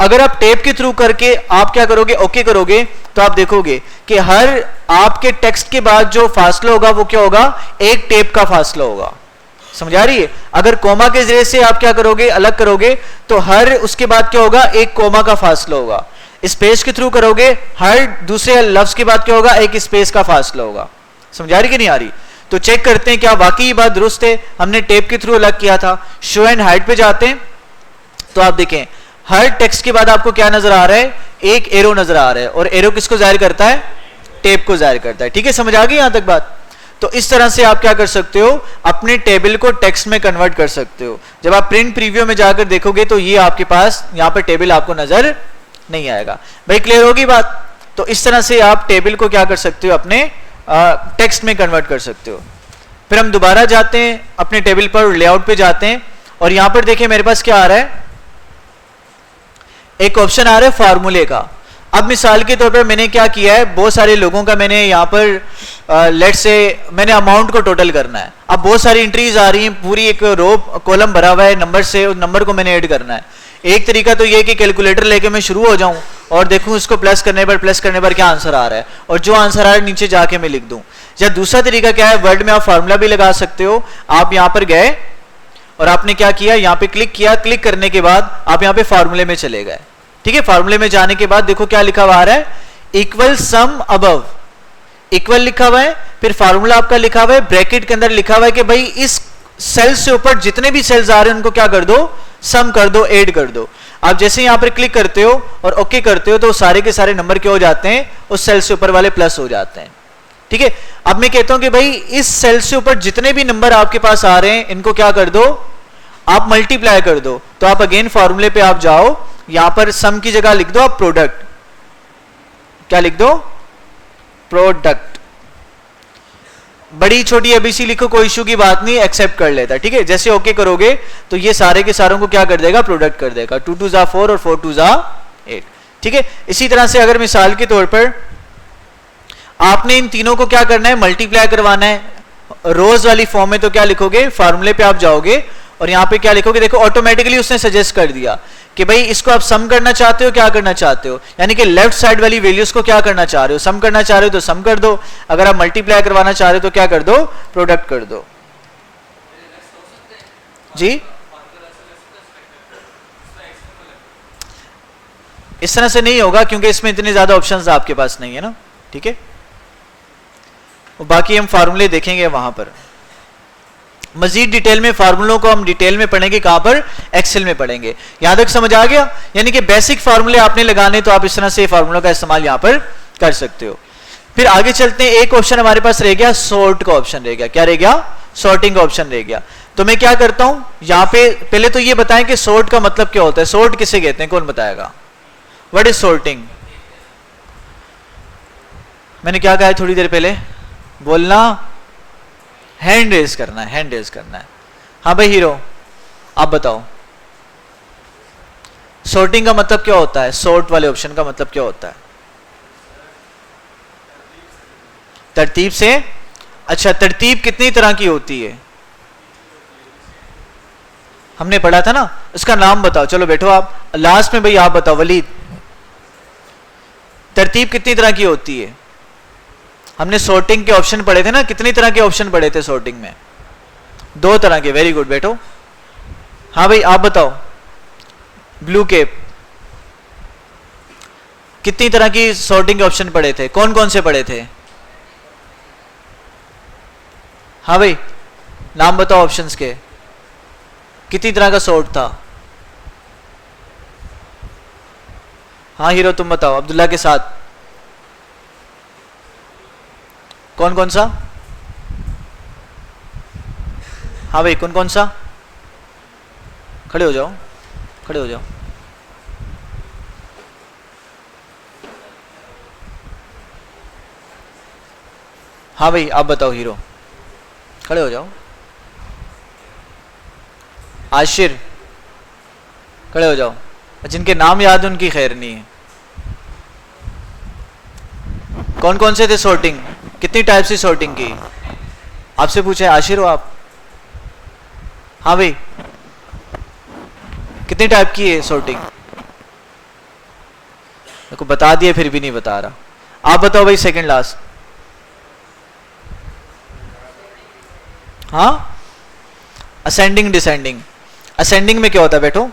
अगर आप टैब के थ्रू करके आप क्या करोगे, ओके करोगे, तो आप देखोगे कि हर आपके टेक्स्ट के बाद जो फासला होगा वो क्या होगा, एक टैब का फासला होगा। समझ आ रही है? अगर कोमा के जरिए से आप क्या करोगे, अलग करोगे, तो हर उसके बाद क्या होगा, एक कोमा का फासला होगा। स्पेस के थ्रू करोगे, हर दूसरे लफ्ज के बाद क्या होगा, एक स्पेस का फासला होगा। समझ आ रही कि नहीं आ रही? तो चेक करते हैं क्या वाकई ये बात दुरुस्त है। हमने टैब के थ्रू अलग किया था। शो एंड हाइड पे जाते हैं तो आप देखें हर टेक्स्ट के बाद आपको क्या नजर आ रहा है, एक एरो नजर आ रहा है, और एरो किसको जाहिर करता है, टैब को जाहिर करता है। ठीक है, समझ आ गई यहां तक बात? तो इस तरह से आप क्या कर सकते हो, अपने टेबल को टेक्स्ट में कन्वर्ट कर सकते हो। जब आप प्रिंट प्रीव्यू में जाकर देखोगे तो ये आपके पास यहाँ पर टेबल आपको नजर नहीं आएगा। भाई क्लियर होगी बात? तो इस तरह से आप टेबल को क्या कर सकते हो, अपने टेक्स्ट में कन्वर्ट कर सकते हो। फिर हम दोबारा जाते हैं अपने टेबल पर, लेआउट पे जाते हैं और यहां पर देखिए मेरे पास क्या आ रहा है, एक ऑप्शन आ रहा है फार्मूले का। अब मिसाल के तौर पर मैंने क्या किया है, बहुत सारे लोगों का मैंने यहाँ पर लेट से मैंने अमाउंट को टोटल करना है। अब बहुत सारी एंट्रीज आ रही हैं, पूरी एक रो कॉलम भरा हुआ है नंबर से, उस नंबर को मैंने ऐड करना है। एक तरीका तो ये कि कैलकुलेटर लेके मैं शुरू हो जाऊं और देखूं इसको प्लस करने पर क्या आंसर आ रहा है, और जो आंसर आ रहा है नीचे जाके मैं लिख दूं। या दूसरा तरीका क्या है, वर्ड में आप फार्मूला भी लगा सकते हो। आप यहां पर गए और आपने क्या किया, यहां पे क्लिक किया, क्लिक करने के बाद आप यहां पे फार्मूले में चले गए। ठीक है, फार्मूले में जाने के बाद देखो क्या लिखा हुआ आ रहा है, इक्वल सम अबव, इक्वल लिखा हुआ है, फिर फार्मूला आपका लिखा हुआ है, ब्रैकेट के अंदर लिखा हुआ है कि भाई इस सेल से ऊपर जितने भी सेल्स आ रहे हैं उनको क्या कर दो, सम कर दो, ऐड कर दो। आप जैसे यहां पर क्लिक करते हो और ओके करते हो तो सारे के सारे नंबर क्या हो जाते हैं, उस सेल से ऊपर वाले प्लस हो जाते हैं। ठीक है, अब मैं कहता हूं कि भाई इस सेल से ऊपर जितने भी नंबर आपके पास आ रहे हैं इनको क्या कर दो, आप मल्टीप्लाई कर दो। तो आप अगेन फॉर्मूले पे आप जाओ, यहां पर सम की जगह लिख दो आप प्रोडक्ट, क्या लिख दो, प्रोडक्ट। बड़ी छोटी एबीसी लिखो, कोई इशू की बात नहीं, एक्सेप्ट कर लेता। ठीक है, जैसे ओके करोगे तो ये सारे के सारों को क्या कर देगा, प्रोडक्ट कर देगा। 2 2 जा 4 और 4 2 जा 8। ठीक है, इसी तरह से अगर मिसाल के तौर पर आपने इन तीनों को क्या करना है, मल्टीप्लाई करवाना है रोज वाली फॉर्म में, तो क्या लिखोगे, फार्मूले पे आप जाओगे और यहां पे क्या लिखोगे, देखो ऑटोमेटिकली उसने सजेस्ट कर दिया कि भाई इसको आप सम करना चाहते हो, क्या करना चाहते हो, यानी कि लेफ्ट साइड वाली वैल्यूज को क्या करना चाह रहे हो, सम करना चाह रहे हो तो सम कर दो, अगर आप मल्टीप्लाई करवाना चाह रहे हो तो क्या कर दो, प्रोडक्ट कर दो। जी इस तरह से नहीं होगा क्योंकि इसमें इतने ज्यादा ऑप्शंस आपके पास नहीं है ना। ठीक है, बाकी हम फार्मूले देखेंगे वहां पर, मजीद डिटेल में फार्मूलों को हम डिटेल में पढ़ेंगे, कहां पर, एक्सेल में पढ़ेंगे। यहां तक समझ आ गया? यानी कि बेसिक फार्मूले आपने लगाने तो आप इस तरह से फार्मूलों का इस्तेमाल यहां पर कर सकते हो। फिर आगे चलते हैं, एक ऑप्शन हमारे पास रह गया, सॉर्ट का ऑप्शन रह गया। क्या रह गया, सॉर्टिंग का ऑप्शन रह गया। तो मैं क्या करता हूं, यहां पे पहले तो ये बताएं कि सॉर्ट का मतलब क्या होता है, सॉर्ट किसे कहते हैं, कौन बताएगा, व्हाट इज सॉर्टिंग? मैंने क्या कहा है थोड़ी देर पहले, बोलना, हैंड रेज करना है, हैंड रेज करना है। हाँ भाई हीरो, आप बताओ सॉर्टिंग का मतलब क्या होता है, सॉर्ट वाले ऑप्शन का मतलब क्या होता है? तरतीब से। अच्छा, तरतीब कितनी तरह की होती है, हमने पढ़ा था ना, उसका नाम बताओ। चलो बैठो आप, लास्ट में भाई आप बताओ, वलीद, तरतीब कितनी तरह की होती है? हमने सॉर्टिंग के ऑप्शन पढ़े थे ना, कितनी तरह के ऑप्शन पढ़े थे सॉर्टिंग में? 2 तरह के। वेरी गुड, बैठो। हाँ भाई आप बताओ, ब्लू केप, कितनी तरह की सॉर्टिंग के ऑप्शन पढ़े थे, कौन कौन से पढ़े थे? हाँ भाई नाम बताओ ऑप्शंस के, कितनी तरह का सॉर्ट था? हाँ हीरो तुम बताओ, अब्दुल्ला के साथ कौन कौन सा? हाँ भाई कौन कौन सा? खड़े हो जाओ, खड़े हो जाओ। हाँ भाई आप बताओ हीरो, खड़े हो जाओ। आशिर खड़े हो जाओ, जिनके नाम याद है उनकी खैर नहीं है। कौन कौन से थे सॉर्टिंग, कितनी टाइप से सॉर्टिंग की? आपसे पूछे, आशिर हो आप? हाँ भाई कितनी टाइप की है सॉर्टिंग? मेरे को बता दिया फिर भी नहीं बता रहा। आप बताओ भाई सेकंड लास्ट। हाँ, असेंडिंग डिसेंडिंग। असेंडिंग में क्या होता है बैठो?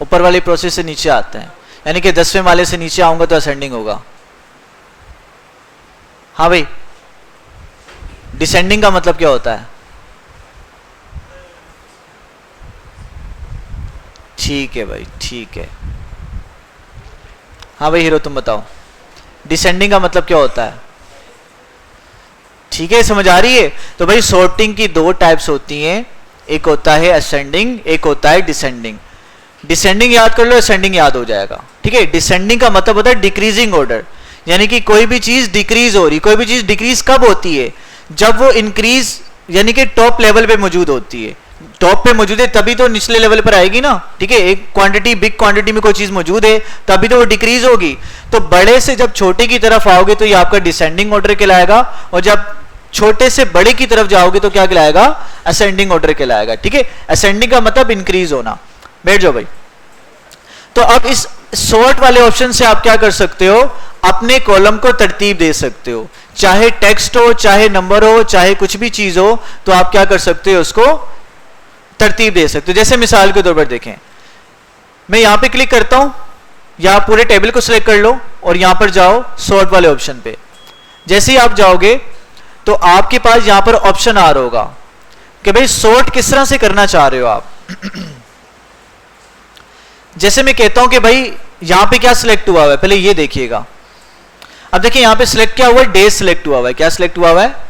ऊपर वाली प्रोसेस से नीचे आते हैं, यानी कि 10वें माले से नीचे आऊंगा तो असेंडिंग होगा। हाँ भाई, डिसेंडिंग का मतलब क्या होता है? ठीक है भाई, ठीक है। हाँ भाई हीरो तुम बताओ, डिसेंडिंग का मतलब क्या होता है? ठीक है, समझ आ रही है? तो भाई सॉर्टिंग की दो टाइप्स होती हैं, एक होता है असेंडिंग, एक होता है डिसेंडिंग। डिसेंडिंग याद कर लो, असेंडिंग याद हो जाएगा। ठीक है, डिसेंडिंग का मतलब होता है डिक्रीजिंग ऑर्डर, यानी कि कोई भी चीज डिक्रीज हो रही। कोई भी चीज डिक्रीज कब होती है? जब वो इंक्रीज यानी कि टॉप लेवल पे मौजूद होती है। टॉप पे मौजूद है तभी तो निचले लेवल पर आएगी ना। ठीक है, एक क्वांटिटी बिग क्वांटिटी में कोई चीज मौजूद है तभी तो वो डिक्रीज होगी। तो बड़े से जब छोटे की तरफ आओगे तो ये आपका डिसेंडिंग ऑर्डर कहलाएगा, और जब छोटे से बड़े की तरफ जाओगे तो क्या कहलाएगा? असेंडिंग ऑर्डर कहलाएगा। ठीक है, असेंडिंग का मतलब इंक्रीज होना। बैठ जाओ भाई। तो अब इस सॉर्ट वाले ऑप्शन से आप क्या कर सकते हो? अपने कॉलम को तरतीब दे सकते हो, चाहे टेक्स्ट हो, चाहे नंबर हो, चाहे कुछ भी चीज हो, तो आप क्या कर सकते हो? उसको तरतीब दे सकते हो। जैसे मिसाल के तौर पर देखें, मैं यहां पे क्लिक करता हूं, यहां पूरे टेबल को सिलेक्ट कर लो और यहां पर जाओ सॉर्ट वाले ऑप्शन पे। जैसे ही आप जाओगे तो आपके पास यहां पर ऑप्शन आ रहा होगा कि भाई सॉर्ट किस तरह से करना चाह रहे हो आप। जैसे मैं कहता हूं कि भाई यहां पे क्या सिलेक्ट हुआ हुआ है, पहले ये देखिएगा। अब देखिए यहां पे सिलेक्ट क्या हुआ है? डेज सिलेक्ट हुआ हुआ है। क्या सिलेक्ट हुआ हुआ है?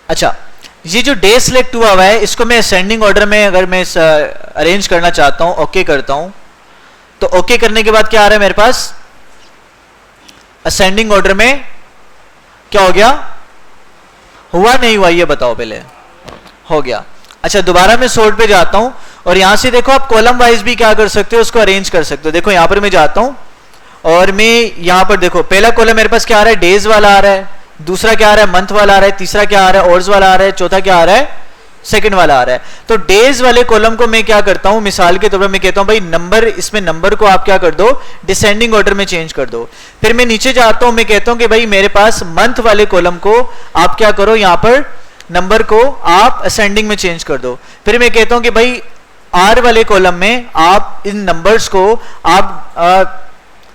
अच्छा, ये जो डे सिलेक्ट हुआ हुआ है इसको मैं असेंडिंग ऑर्डर में अगर मैं अरेंज करना चाहता हूं, ओके करता हूं, तो ओके करने के बाद क्या आ रहा है मेरे पास? असेंडिंग ऑर्डर में क्या हो गया? हुआ नहीं हुआ ये बताओ पहले। हो गया। अच्छा, दोबारा मैं सॉर्ट पे जाता हूं और यहां से देखो आप कॉलम वाइज भी क्या कर सकते हो? उसको अरेंज कर सकते हो। देखो यहां पर मैं जाता हूं और मैं यहां पर देखो पहला कॉलम मेरे पास क्या आ रहा है? डेज वाला आ रहा है, दूसरा क्या आ रहा है? मंथ वाला आ रहा है, तीसरा क्या आ रहा है? ऑर्स वाला आ रहा है, चौथा क्या आ रहा है? सेकंड वाला आ रहा है। तो डेज वाले कॉलम को मैं क्या करता हूं? मिसाल के तौर पर मैं कहता हूं भाई नंबर, इसमें नंबर को आप क्या कर दो? डिसेंडिंग ऑर्डर में चेंज कर दो। फिर मैं नीचे जाता हूं, मैं कहता हूं कि भाई मेरे पास मंथ वाले कॉलम को आप क्या करो? यहां पर नंबर को आप असेंडिंग में चेंज कर दो। फिर मैं कहता हूं कि भाई आर वाले कॉलम में आप इन नंबर्स को आप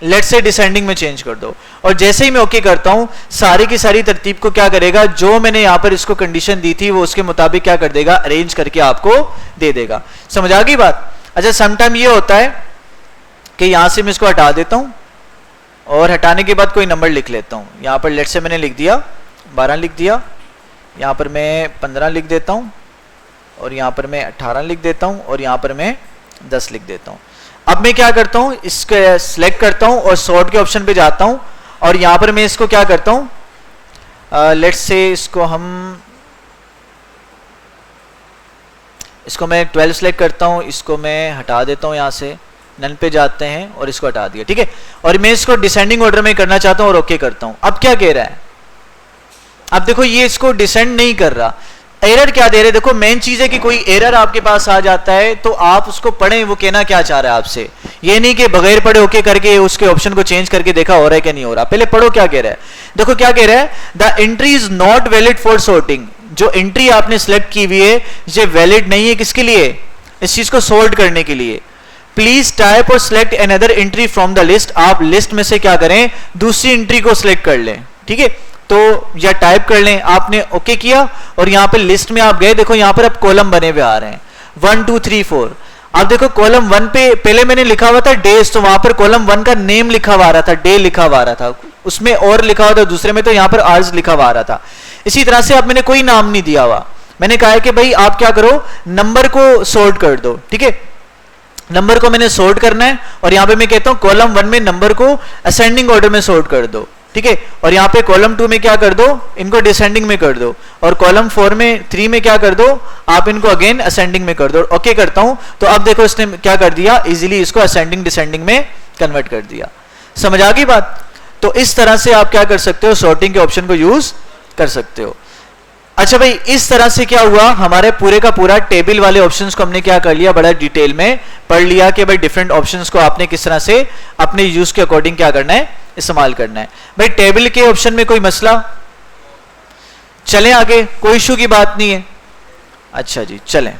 लेट्स से डिसेंडिंग में चेंज कर दो। और जैसे ही मैं ओके करता हूं, सारी की सारी तरतीब को क्या करेगा? जो मैंने यहां पर इसको कंडीशन दी थी वो उसके मुताबिक क्या कर देगा? अरेंज करके आपको दे देगा। समझ आ गई बात? अच्छा, समटाइम ये होता है कि यहां से मैं इसको हटा देता हूं और हटाने के बाद कोई नंबर लिख लेता हूं। यहां पर लेट्स से मैंने लिख दिया 12 लिख दिया, यहां पर मैं 15 लिख देता हूं, और यहां पर मैं 18 लिख देता हूं, और यहां पर मैं 10 लिख देता हूं। अब मैं क्या करता हूं? इसको सिलेक्ट करता हूं और सॉर्ट के ऑप्शन पे जाता हूं और यहां पर मैं इसको क्या करता हूं? लेट्स से इसको मैं 12 सिलेक्ट करता हूं, इसको मैं हटा देता हूं, यहां से नन पे जाते हैं और इसको हटा दिया। ठीक है, और मैं इसको डिसेंडिंग ऑर्डर में करना चाहता हूं और ओके करता हूं। अब क्या कह रहा है? अब देखो ये इसको डिसेंड नहीं कर रहा। एरर क्या दे रहे? देखो मेन चीज है कि कोई एरर आपके पास आ जाता है तो आप उसको पढ़ें, वो कहना क्या चाह रहा है आपसे। ये नहीं कि बगैर पढ़े ओके करके उसके ऑप्शन को चेंज करके देखा हो रहा है कि नहीं हो रहा। पहले पढ़ो क्या कह रहा है। देखो क्या कह रहा है? The entry is not valid for sorting. जो एंट्री आपने सिलेक्ट की हुई है ये वैलिड नहीं है। किसके लिए? इस चीज को सॉर्ट करने के लिए। प्लीज टाइप और select another entry from the list. आप लिस्ट में से क्या करें? दूसरी एंट्री को सिलेक्ट कर लें। ठीक है, तो या टाइप कर लें। आपने ओके किया और यहां पे लिस्ट में आप गए, देखो यहां पर अब कॉलम बने हुए आ रहे हैं 1 2 3 4। अब देखो कॉलम 1 पे पहले मैंने लिखा हुआ था डेज, तो वहां पर कॉलम 1 का नेम लिखा हुआ आ रहा था, डे लिखा हुआ आ रहा था, उसमें और लिखा हुआ था दूसरे में, तो यहां पर आर्स लिखा हुआ आ रहा था। इसी तरह से अब मैंने कोई नाम नहीं दिया हुआ, मैंने कहा है कि भाई आप क्या करो? नंबर को सॉर्ट कर दो। ठीक है, नंबर को मैंने सॉर्ट करना है और यहां पे मैं कहता हूं कॉलम 1 में नंबर को असेंडिंग ऑर्डर में सॉर्ट कर दो। ठीक है, और यहां पे कॉलम 2 में क्या कर दो? इनको डिसेंडिंग में कर दो, और कॉलम 4 में 3 में क्या कर दो? आप इनको अगेन असेंडिंग में कर दो। ओके करता हूं तो अब देखो इसने क्या कर दिया? इजीली इसको असेंडिंग डिसेंडिंग में कन्वर्ट कर दिया। समझ आ गई बात? तो इस तरह से आप क्या कर सकते हो? सॉर्टिंग के ऑप्शन को यूज कर सकते हो। अच्छा भाई, इस तरह से क्या हुआ? हमारे पूरे का पूरा टेबल वाले ऑप्शंस को हमने क्या कर लिया? बड़ा डिटेल में पढ़ लिया कि भाई डिफरेंट ऑप्शंस को आपने किस तरह से अपने यूज के अकॉर्डिंग क्या करना है? इस्तेमाल करना है। भाई टेबल के ऑप्शन में कोई मसला? चलें आगे, कोई इशू की बात नहीं है। अच्छा जी, चलें।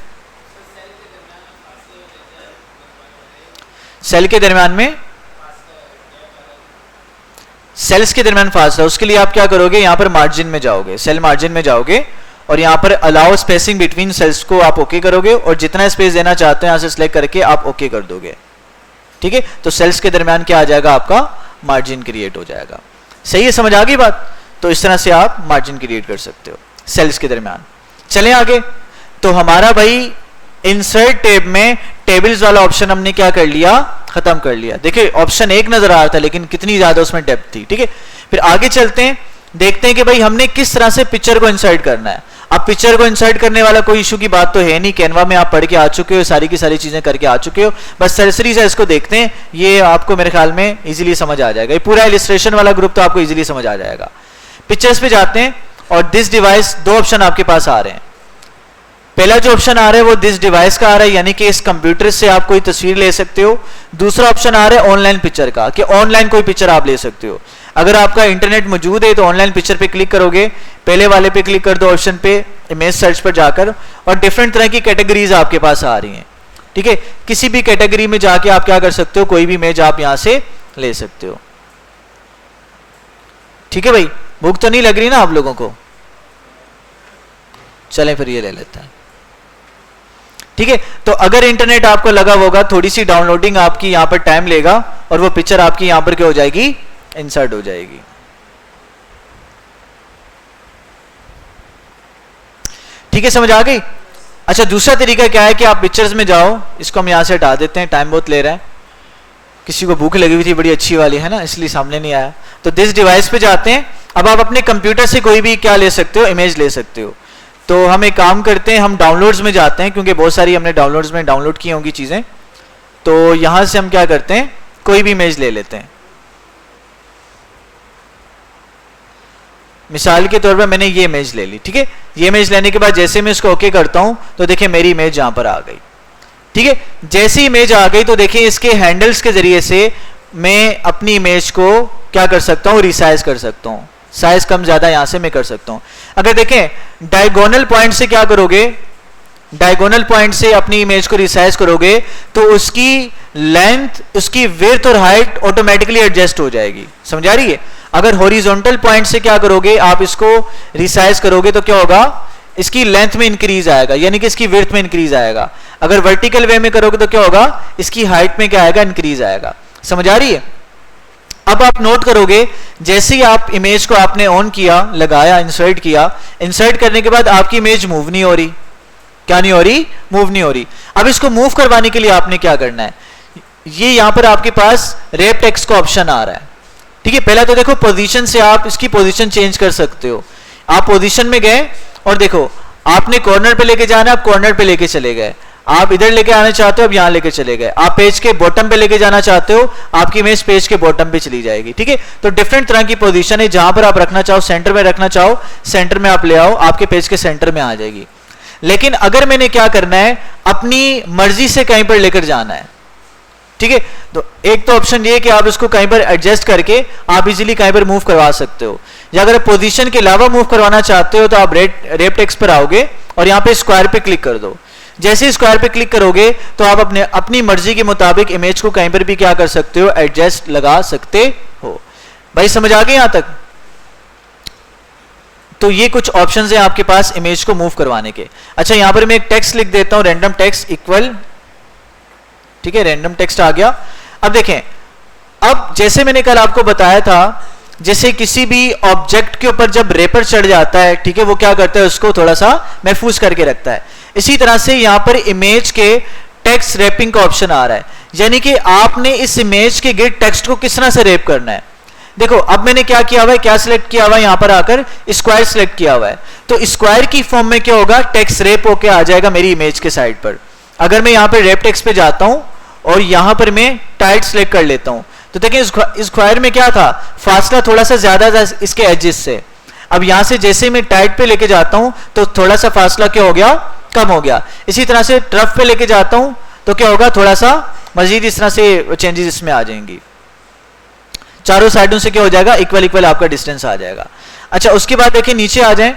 सेल के दरमियान में सेल्स के दरमियान फासला, उसके लिए आप क्या करोगे, यहां पर मार्जिन में जाओगे, सेल मार्जिन में जाओगे और यहां पर अलाउ स्पेसिंग बिटवीन सेल्स को आप ओके करोगे और जितना स्पेस देना चाहते हैं यहां से सिलेक्ट करके आप ओके कर दोगे। ठीक है, तो सेल्स के दरमियान क्या आ जाएगा, आपका मार्जिन क्रिएट हो जाएगा। सही है, समझ आ गई बात? तो इस तरह से आप मार्जिन क्रिएट कर सकते हो सेल्स के दरमियान। चलें आगे। तो हमारा भाई इंसर्ट टैब में टेबल्स वाला ऑप्शन हमने क्या कर लिया, खत्म कर लिया। देखिए ऑप्शन एक नजर आ रहा था लेकिन कितनी ज्यादा उसमें डेप्थ थी। ठीक है, फिर आगे चलते हैं, देखते हैं कि भाई हमने किस तरह से पिक्चर को इंसर्ट करना है। अब पिक्चर को इंसर्ट करने वाला कोई इशू की बात तो है नहीं, कैनवा में आप पढ़ के आ चुके हो, सारी की सारी चीजें करके आ चुके हो, बस सरसरी से इसको देखते हैं, ये आपको मेरे ख्याल में इजीली समझ आ जाएगा। ये पूरा इलिस्ट्रेशन वाला ग्रुप तो आपको इजीली समझ आ जाएगा। पिक्चर्स पे जाते हैं और दिस डिवाइस, दो ऑप्शन आपके पास आ रहे हैं। पहला जो ऑप्शन आ रहा है वो दिस डिवाइस का आ रहा है, यानी कि इस कंप्यूटर से आप कोई तस्वीर ले सकते हो। दूसरा ऑप्शन आ रहा है ऑनलाइन पिक्चर का, कि ऑनलाइन कोई पिक्चर आप ले सकते हो। अगर आपका इंटरनेट मौजूद है तो ऑनलाइन पिक्चर पे क्लिक करोगे, पहले वाले पे क्लिक कर दो ऑप्शन पे, इमेज सर्च पर जाकर, और डिफरेंट तरह की कैटेगरीज आपके पास आ रही हैं। ठीक है, किसी भी कैटेगरी में जाके आप क्या कर सकते हो, कोई भी इमेज आप यहां से ले सकते हो। ठीक है भाई, भूख तो नहीं लग रही ना आप लोगों को? चलें फिर ये ले लेते हैं। ठीक है, तो अगर इंटरनेट आपको लगा होगा, थोड़ी सी डाउनलोडिंग आपकी यहां पर टाइम लेगा और वो पिक्चर आपकी यहां पर क्या हो जाएगी, इंसर्ट हो जाएगी। ठीक है, समझ आ गई? अच्छा, दूसरा तरीका क्या है कि आप पिक्चर्स में जाओ, इसको हम यहां से हटा देते हैं, टाइम बहुत ले रहा है। किसी को भूख लगी हुई थी बड़ी अच्छी वाली है ना, इसलिए सामने नहीं आया। तो दिस डिवाइस पे जाते हैं। अब आप अपने कंप्यूटर से कोई भी क्या ले सकते हो, इमेज ले सकते हो। तो हम एक काम करते हैं, हम डाउनलोड्स में जाते हैं, क्योंकि बहुत सारी हमने डाउनलोड्स में डाउनलोड की होंगी चीजें। तो यहां से हम क्या करते हैं, कोई भी इमेज ले लेते हैं। मिसाल के तौर पर मैंने ये इमेज ले ली। ठीक है, ये इमेज लेने के बाद जैसे मैं इसको ओके करता हूं तो देखिए मेरी इमेज यहां पर आ गई। ठीक है, जैसी इमेज आ गई तो देखिए इसके हैंडल्स के जरिए से मैं अपनी इमेज को क्या कर सकता हूं, रिसाइज कर सकता हूं। साइज कम ज्यादा यहां से मैं कर सकता हूं। अगर देखें डायगोनल पॉइंट से क्या करोगे, डायगोनल पॉइंट से अपनी इमेज को रिसाइज करोगे तो उसकी लेंथ, उसकी विड्थ और हाइट ऑटोमेटिकली एडजस्ट हो जाएगी। समझ आ रही है? अगर हॉरिजॉन्टल पॉइंट से क्या करोगे, आप इसको रिसाइज करोगे तो क्या होगा, इसकी लेंथ में इंक्रीज आएगा, यानी कि इसकी विड्थ में इंक्रीज आएगा। अगर वर्टिकल वे में करोगे तो क्या होगा, इसकी हाइट में क्या आएगा, इंक्रीज आएगा। समझ आ रही है? अब आप नोट करोगे, जैसे ही आप इमेज को आपने ऑन किया, लगाया, इंसर्ट किया, इंसर्ट करने के बाद आपकी इमेज मूव नहीं हो रही। क्या नहीं हो रही, मूव नहीं हो रही। अब इसको मूव करवाने के लिए आपने क्या करना है, ये यहां पर आपके पास रैप टेक्स्ट का ऑप्शन आ रहा है। ठीक है, पहला तो देखो पोजीशन से आप इसकी पोजीशन चेंज कर सकते हो। आप पोजीशन में गए और देखो आपने कॉर्नर पे लेके जाना, आप कॉर्नर पे लेके चले गए। आप इधर लेके आना चाहते हो, अब यहां लेके चले गए। आप पेज के बॉटम पे लेके जाना चाहते हो, आपकी इमेज पेज के बॉटम पे चली जाएगी। ठीक है, तो डिफरेंट तरह की पोजीशन है, जहां पर आप रखना चाहो, सेंटर में रखना चाहो, सेंटर में आप ले आओ, आपके पेज के सेंटर में आ जाएगी। लेकिन अगर मैंने क्या करना है, अपनी मर्जी से कहीं पर लेकर जाना है। ठीक है, तो एक तो ऑप्शन ये कि आप इसको कहीं पर एडजस्ट करके आप इजीली कहीं पर मूव करवा सकते हो, या अगर पोजीशन के अलावा मूव करवाना चाहते हो तो आप रैप टेक्स्ट पर आओगे और यहां पे स्क्वायर पे क्लिक कर दो। जैसे ही स्क्वायर पे क्लिक करोगे तो आप अपनी मर्जी के मुताबिक इमेज को कहीं पर भी क्या कर सकते हो, एडजस्ट लगा सकते हो। भाई समझ आ गए यहां तक? तो ये कुछ ऑप्शंस हैं आपके पास इमेज को मूव करवाने के। अच्छा, यहां पर मैं एक टेक्स्ट लिख देता हूं, रैंडम टेक्स्ट इक्वल। ठीक है, रैंडम टेक्स्ट आ गया। अब देखें, अब जैसे मैंने कल आपको बताया था, जैसे किसी भी ऑब्जेक्ट के ऊपर जब रेपर चढ़ जाता है, ठीक है, वो क्या करता है, उसको थोड़ा सा महफूज करके रखता है। इसी तरह से यहां पर इमेज के टेक्स्ट रैपिंग का ऑप्शन आ रहा है, यानी कि आपने इस इमेज के गिर टेक्स्ट को किस तरह से रैप करना है। देखो अब मैंने क्या किया हुआ है, क्या सिलेक्ट किया हुआ है, यहां पर आकर स्क्वायर सिलेक्ट किया हुआ है। तो स्क्वायर की फॉर्म में क्या होगा, टेक्स्ट रैप होकर आ जाएगा मेरी इमेज के साइड पर। अगर मैं यहां पर रैप टेक्स्ट पे जाता हूं और यहां पर मैं टाइट सिलेक्ट कर लेता हूं, तो देखिए इस स्क्वायर में क्या था, फासला थोड़ा सा ज्यादा था इसके एजेस से। अब यहां से जैसे मैं टाइट पे लेके जाता हूं तो थोड़ा सा फासला क्या हो गया, कम हो गया। इसी तरह से ट्रफ पे लेके जाता हूं तो क्या होगा, थोड़ा सा मजीद इस तरह से चेंजेस इसमें आ जाएंगी। चारों साइडों से क्या हो जाएगा, इक्वल इक्वल आपका डिस्टेंस आ जाएगा। अच्छा, उसके बाद देखिए नीचे आ जाए।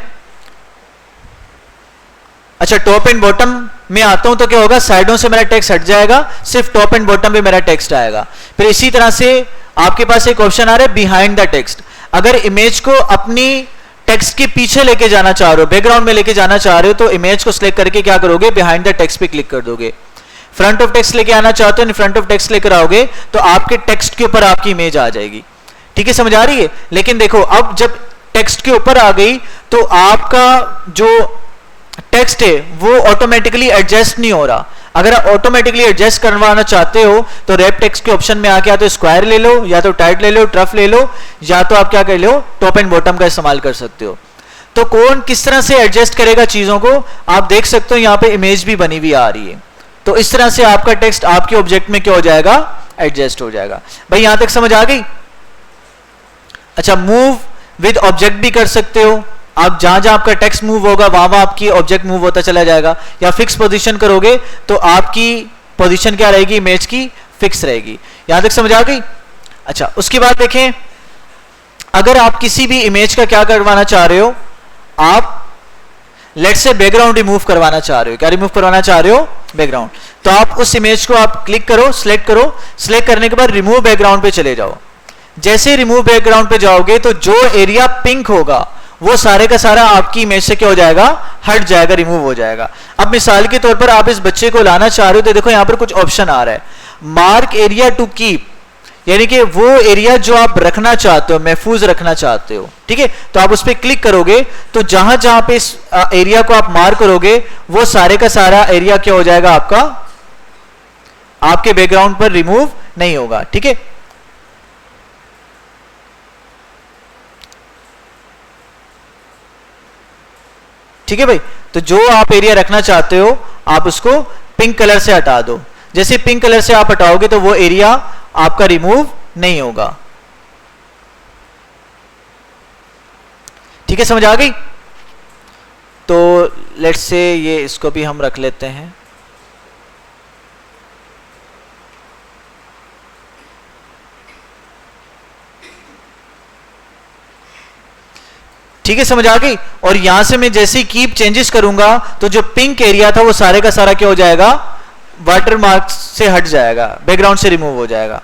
अच्छा, टॉप एंड बॉटम में आता हूं तो क्या होगा, साइडों से मेरा टेक्स्ट हट जाएगा, सिर्फ टॉप एंड बॉटम पे मेरा टेक्स्ट आएगा। फिर इसी तरह से आपके पास एक ऑप्शन आ रहा है बिहाइंड द टेक्स्ट। अगर इमेज को अपनी टेक्स्ट के पीछे लेके जाना चाह रहे हो, बैकग्राउंड में लेके जाना चाह रहे हो, तो इमेज को सिलेक्ट करके क्या करोगे, बिहाइंड द टेक्स्ट पे क्लिक कर दोगे। फ्रंट ऑफ टेक्स्ट लेके आना चाहते हो, फ्रंट ऑफ टेक्स्ट लेकर आओगे तो आपके टेक्स्ट के ऊपर आपकी इमेज आ जाएगी। ठीक है, समझ आ रही है। लेकिन देखो अब जब टेक्स्ट के ऊपर आ गई तो आपका जो टेक्स्ट है वो ऑटोमेटिकली एडजस्ट नहीं हो रहा। अगर आप ऑटोमेटिकली एडजस्ट करवाना चाहते हो तो रैप टेक्स्ट के ऑप्शन में आके या तो स्क्वायर ले लो, या तो टाइट ले लो, ट्रफ ले लो, या तो आप क्या कर लो, टॉप एंड बॉटम का इस्तेमाल कर सकते हो। तो कौन किस तरह से एडजस्ट करेगा चीजों को, आप देख सकते हो यहाँ पे इमेज भी बनी हुई आ रही है। तो इस तरह से आपका टेक्स्ट आपके ऑब्जेक्ट में क्या हो जाएगा, एडजस्ट हो जाएगा। भाई यहां तक समझ आ गई। अच्छा, मूव विद ऑब्जेक्ट भी कर सकते हो। आप जहां जहां आपका टेक्स्ट मूव होगा वहां वहां आपकी ऑब्जेक्ट मूव होता चला जाएगा। या फिक्स पोजीशन करोगे तो आपकी पोजीशन क्या रहेगी, इमेज की फिक्स रहेगी। यहां तक समझ आ गई। अच्छा, उसके बाद देखें, अगर आप किसी भी इमेज का क्या करवाना चाह रहे हो, आप लेट्स से बैकग्राउंड रिमूव करवाना चाह रहे हो। क्या रिमूव करवाना चाह रहे हो, बैकग्राउंड। तो आप उस इमेज को आप क्लिक करो, सिलेक्ट करो, सिलेक्ट करने के बाद रिमूव बैकग्राउंड पे चले जाओ। जैसे रिमूव बैकग्राउंड पे जाओगे तो जो एरिया पिंक होगा वो सारे का सारा आपकी इमेज से क्या हो जाएगा, हट जाएगा, रिमूव हो जाएगा। अब मिसाल के तौर पर आप इस बच्चे को लाना चाह रहे हो तो देखो यहां पर कुछ ऑप्शन आ रहा है, मार्क एरिया टू कीप, यानी कि वो एरिया जो आप रखना चाहते हो, महफूज रखना चाहते हो। ठीक है, तो आप उस पर क्लिक करोगे तो जहां जहां पे इस एरिया को आप मार्क करोगे वो सारे का सारा एरिया क्या हो जाएगा, आपका आपके बैकग्राउंड पर रिमूव नहीं होगा। ठीक है, ठीक है भाई। तो जो आप एरिया रखना चाहते हो आप उसको पिंक कलर से हटा दो। जैसे पिंक कलर से आप हटाओगे तो वो एरिया आपका रिमूव नहीं होगा। ठीक है, समझ आ गई। तो लेट्स से ये इसको भी हम रख लेते हैं। ठीक है, समझ आ गई। और यहां से मैं जैसे ही कीप चेंजेस करूंगा तो जो पिंक एरिया था वो सारे का सारा क्या हो जाएगा, वाटर मार्क से हट जाएगा, बैकग्राउंड से रिमूव हो जाएगा।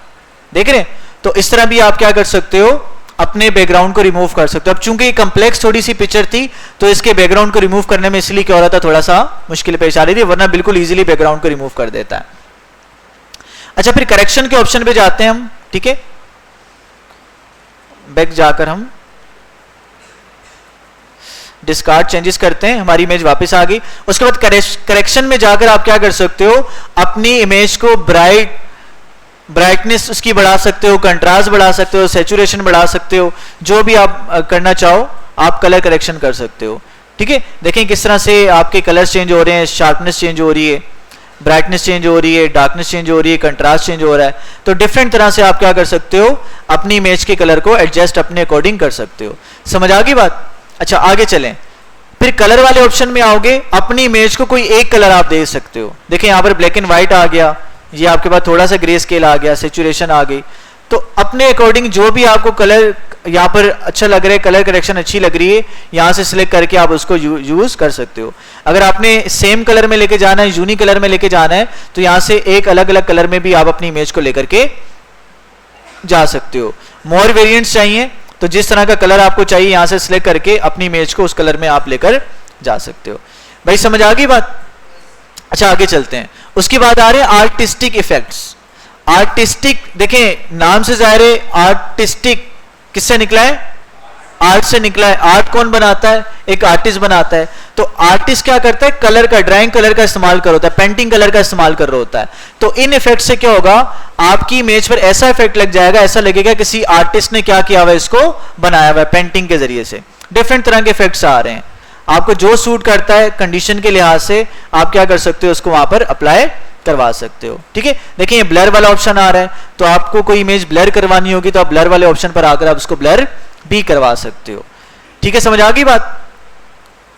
देख रहे हैं। तो इस तरह भी आप क्या कर सकते हो, अपने बैकग्राउंड को रिमूव कर सकते हो। अब चूंकि कम्प्लेक्स थोड़ी सी पिक्चर थी तो इसके बैकग्राउंड को रिमूव करने में इसलिए क्या हो रहा था, थोड़ा सा मुश्किल पेश आ रही थी, वरना बिल्कुल इजीली बैकग्राउंड को रिमूव कर देता है। अच्छा, फिर करेक्शन के ऑप्शन पे जाते हैं हम। ठीक है, बैक जाकर हम डिस्कार्ड चेंजेस करते हैं, हमारी इमेज वापस आ गई। उसके बाद करेक्शन में जाकर आप क्या कर सकते हो, अपनी इमेज को ब्राइटनेस उसकी बढ़ा सकते हो, कंट्रास्ट बढ़ा सकते हो, सैचुरेशन बढ़ा सकते हो, जो भी आप करना चाहो आप कलर करेक्शन कर सकते हो। ठीक है, देखें किस तरह से आपके कलर्स चेंज हो रहे हैं, शार्पनेस चेंज हो रही है, ब्राइटनेस चेंज हो रही है, डार्कनेस चेंज हो रही है, कंट्रास्ट चेंज हो रहा है। तो डिफरेंट तरह से आप क्या कर सकते हो, अपनी इमेज के कलर को एडजस्ट अपने अकॉर्डिंग कर सकते हो। समझ आ गई बात। अच्छा, आगे चलें। फिर कलर वाले ऑप्शन में आओगे, अपनी इमेज को कोई एक कलर आप दे सकते हो। देखिए यहां पर ब्लैक एंड व्हाइट आ गया, ये आपके पास थोड़ा सा ग्रे स्केल आ गया, सैचुरेशन आ गई। तो अपने अकॉर्डिंग जो भी आपको कलर यहाँ पर अच्छा लग रहा है, कलर करेक्शन अच्छी लग रही है, यहां से सिलेक्ट करके आप उसको यूज कर सकते हो। अगर आपने सेम कलर में लेके जाना है, यूनिक कलर में लेके जाना है, तो यहां से एक अलग अलग कलर में भी आप अपनी इमेज को लेकर के जा सकते हो। मोर वेरिएंट्स चाहिए तो जिस तरह का कलर आपको चाहिए यहां से सिलेक्ट करके अपनी इमेज को उस कलर में आप लेकर जा सकते हो। भाई समझ आ गई बात। अच्छा, आगे चलते हैं। उसके बाद आ रहे हैं आर्टिस्टिक इफेक्ट्स। आर्टिस्टिक, देखें नाम से जाहिर है, आर्टिस्टिक किससे निकला है, आर्ट से निकला है। आर्ट कौन बनाता है, एक आर्टिस्ट बनाता है। तो आर्टिस्ट क्या करता है, कलर का, ड्राइंग कलर का इस्तेमाल कर होता है, पेंटिंग कलर का इस्तेमाल कर रहा होता है। तो इन इफेक्ट से क्या होगा, आपकी इमेज पर ऐसा इफेक्ट लग जाएगा, ऐसा लगेगा किसी आर्टिस्ट ने क्या किया हुआ है, इसको बनाया हुआ है पेंटिंग के जरिए से। डिफरेंट तरह के इफेक्ट्स आ रहे हैं, आपको जो सूट करता है कंडीशन के लिहाज से आप क्या कर सकते हो, उसको वहां पर अप्लाई करवा सकते हो। ठीक है, देखिए ये ब्लर वाला ऑप्शन आ रहा है, तो आपको कोई इमेज ब्लर करवानी होगी तो आप ब्लर वाले ऑप्शन पर आकर आप उसको ब्लर भी करवा सकते हो। ठीक है, समझ आ गई बात।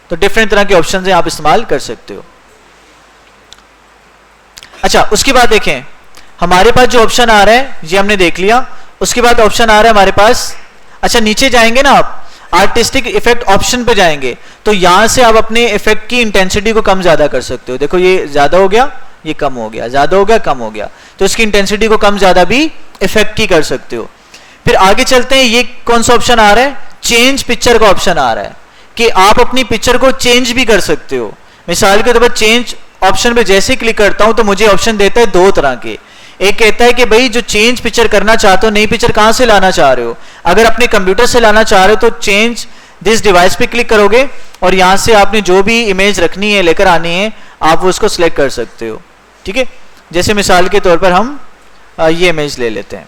तो डिफरेंट तरह के ऑप्शन है, आप इस्तेमाल कर सकते हो। अच्छा, उसके बाद देखें हमारे पास जो ऑप्शन आ रहा है ये हमने देख लिया। उसके बाद ऑप्शन आ रहा है हमारे पास, अच्छा नीचे जाएंगे ना आप, आर्टिस्टिक इफेक्ट ऑप्शन पे जाएंगे तो यहां से आप अपने इफेक्ट की इंटेंसिटी को कम ज्यादा कर सकते हो। देखो ये ज्यादा हो गया, ये कम हो गया, ज्यादा हो गया, कम हो गया। तो इसकी इंटेंसिटी को कम ज्यादा भी इफेक्ट की कर सकते हो। फिर आगे चलते हैं, ये कौन सा ऑप्शन आ रहा है, चेंज पिक्चर का ऑप्शन आ रहा है कि आप अपनी पिक्चर को चेंज भी कर सकते हो। मिसाल के तौर पर चेंज ऑप्शन पे जैसे क्लिक करता हूं तो मुझे ऑप्शन देता है दो तरह के। एक कहता है कि भाई जो चेंज पिक्चर करना चाहते हो, नई पिक्चर कहां से लाना चाह रहे हो, अगर अपने कंप्यूटर से लाना चाह रहे हो तो चेंज दिस डिवाइस पे क्लिक करोगे और यहां से आपने जो भी इमेज रखनी है, लेकर आनी है, आप उसको सिलेक्ट कर सकते हो। ठीक है, जैसे मिसाल के तौर पर हम ये इमेज ले लेते हैं।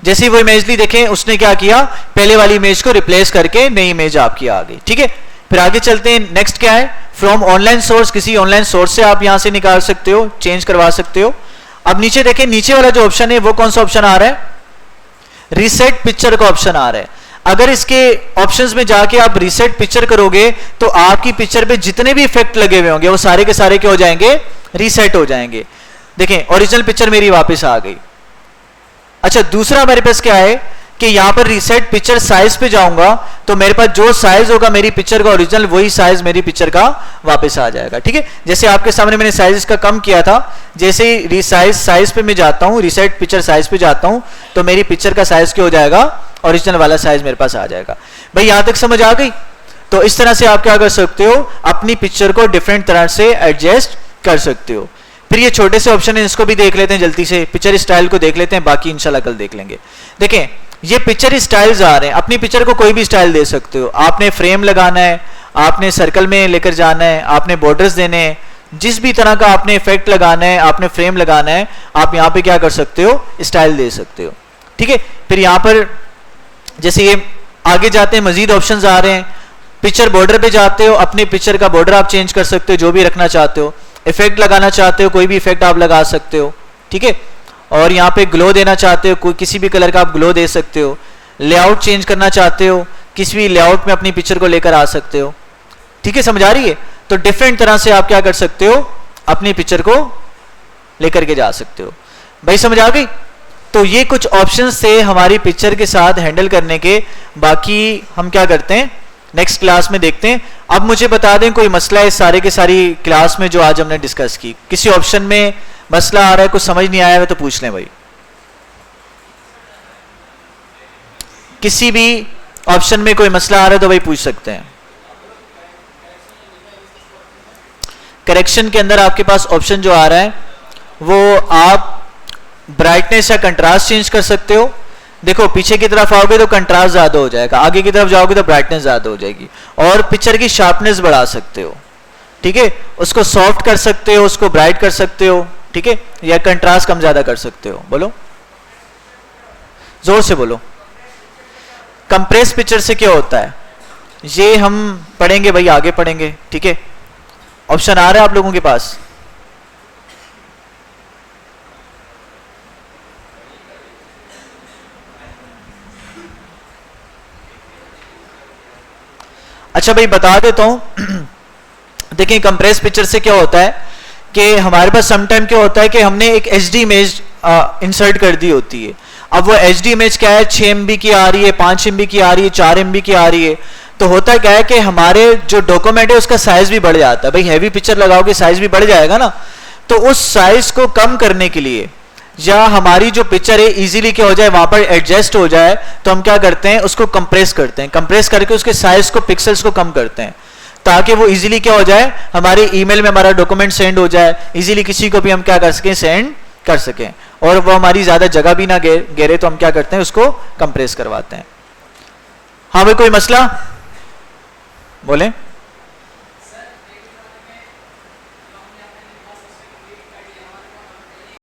जैसे वो इमेज ली, देखें उसने क्या किया, पहले वाली इमेज को रिप्लेस करके नई इमेज आपकी आ गई। ठीक है, फिर आगे चलते हैं, नेक्स्ट क्या है, फ्रॉम ऑनलाइन सोर्स, किसी ऑनलाइन सोर्स से आप यहां से निकाल सकते हो, चेंज करवा सकते हो। अब नीचे देखें, नीचे वाला जो ऑप्शन है वो कौन सा ऑप्शन आ रहा है, रीसेट पिक्चर का ऑप्शन आ रहा है। अगर इसके ऑप्शंस में जाके आप रीसेट पिक्चर करोगे तो आपकी पिक्चर पे जितने भी इफेक्ट लगे हुए होंगे वो सारे के सारे क्या हो जाएंगे, रीसेट हो जाएंगे। देखें ओरिजिनल पिक्चर मेरी वापस आ गई। अच्छा, दूसरा मेरे पास क्या है कि यहां पर रीसेट पिक्चर साइज पे जाऊंगा तो मेरे पास जो साइज होगा मेरी पिक्चर का ओरिजिनल, वही साइज मेरी पिक्चर का वापस आ जाएगा। ठीक है, जैसे आपके सामने मैंने साइज इसका कम किया था, जैसे ही रीसाइज साइज पे मैं जाता हूं, रीसेट पिक्चर साइज पे जाता हूं तो मेरी पिक्चर का साइज क्या हो जाएगा, ओरिजिनल वाला साइज मेरे पास आ जाएगा। भाई यहां तक समझ आ गई? तो इस तरह से आप क्या कर सकते हो, अपनी पिक्चर को डिफरेंट तरह से एडजस्ट कर सकते हो। फिर ये छोटे से ऑप्शन है, इसको भी देख लेते हैं जल्दी से, पिक्चर स्टाइल को देख लेते हैं, बाकी इंशाल्लाह कल देख लेंगे। देखें ये पिक्चर स्टाइल्स आ रहे हैं, अपनी पिक्चर को कोई भी स्टाइल दे सकते हो। आपने फ्रेम लगाना है, आपने सर्कल में लेकर जाना है, आपने बॉर्डर्स देने हैं, जिस भी तरह का आपने इफेक्ट लगाना है, आपने फ्रेम लगाना है, आप यहाँ पे क्या कर सकते हो, स्टाइल दे सकते हो। ठीक है, फिर यहाँ पर जैसे ये आगे जाते हैं, मजीद ऑप्शंस आ रहे हैं। पिक्चर बॉर्डर पे जाते हो, अपने पिक्चर का बॉर्डर आप चेंज कर सकते हो, जो भी रखना चाहते हो। इफेक्ट लगाना चाहते हो, कोई भी इफेक्ट आप लगा सकते हो। ठीक है, और यहाँ पे ग्लो देना चाहते हो, कोई किसी भी कलर का आप ग्लो दे सकते हो। लेआउट चेंज करना चाहते हो, किसी भी लेआउट में अपनी पिक्चर को लेकर आ सकते हो। ठीक है, समझ आ रही है? तो डिफरेंट तरह से आप क्या कर सकते हो, अपनी पिक्चर को लेकर के जा सकते हो। भाई समझ आ गई? तो ये कुछ ऑप्शंस थे हमारी पिक्चर के साथ हैंडल करने के। बाकी हम क्या करते हैं, नेक्स्ट क्लास में देखते हैं। अब मुझे बता दें कोई मसला है सारे के सारी क्लास में जो आज हमने डिस्कस की, किसी ऑप्शन में मसला आ रहा है, कुछ समझ नहीं आया है तो पूछ लें भाई। किसी भी ऑप्शन में कोई मसला आ रहा है तो भाई पूछ सकते हैं। करेक्शन के अंदर आपके पास ऑप्शन जो आ रहा है वो आप ब्राइटनेस या कंट्रास्ट चेंज कर सकते हो। देखो पीछे की तरफ आओगे तो कंट्रास्ट ज्यादा हो जाएगा, आगे की तरफ जाओगे तो ब्राइटनेस ज्यादा हो जाएगी। और पिक्चर की शार्पनेस बढ़ा सकते हो। ठीक है, उसको सॉफ्ट कर सकते हो, उसको ब्राइट कर सकते हो। ठीक है, या कंट्रास्ट कम ज्यादा कर सकते हो। बोलो, जोर से बोलो। कंप्रेस पिक्चर से क्या होता है ये हम पढ़ेंगे भाई, आगे पढ़ेंगे। ठीक है, ऑप्शन आ रहा है आप लोगों के पास? अच्छा भाई बता देता हूं। देखिए कंप्रेस पिक्चर से क्या होता है कि हमारे पास सम टाइम क्या होता है कि हमने एक एचडी इमेज इंसर्ट कर दी होती है। अब वो एचडी इमेज क्या है, 6 MB की आ रही है, 5 MB की आ रही है, 4 MB की आ रही है। तो होता क्या है कि हमारे जो डॉक्यूमेंट है उसका साइज भी बढ़ जाता है। भाई हैवी पिक्चर लगाओगे साइज भी बढ़ जाएगा ना। तो उस साइज को कम करने के लिए या हमारी जो पिक्चर है इजीली क्या हो जाए, वहां पर एडजस्ट हो जाए, तो हम क्या करते हैं, उसको कंप्रेस करते हैं। कंप्रेस करके उसके साइज को, पिक्सल्स को कम करते हैं ताकि वो इजीली क्या हो जाए, हमारे ईमेल में हमारा डॉक्यूमेंट सेंड हो जाए, इजीली किसी को भी हम क्या कर सकें, सेंड कर सकें, और वो हमारी ज्यादा जगह भी ना घेरे। तो हम क्या करते हैं, उसको कंप्रेस करवाते हैं। हाँ भाई कोई मसला बोले?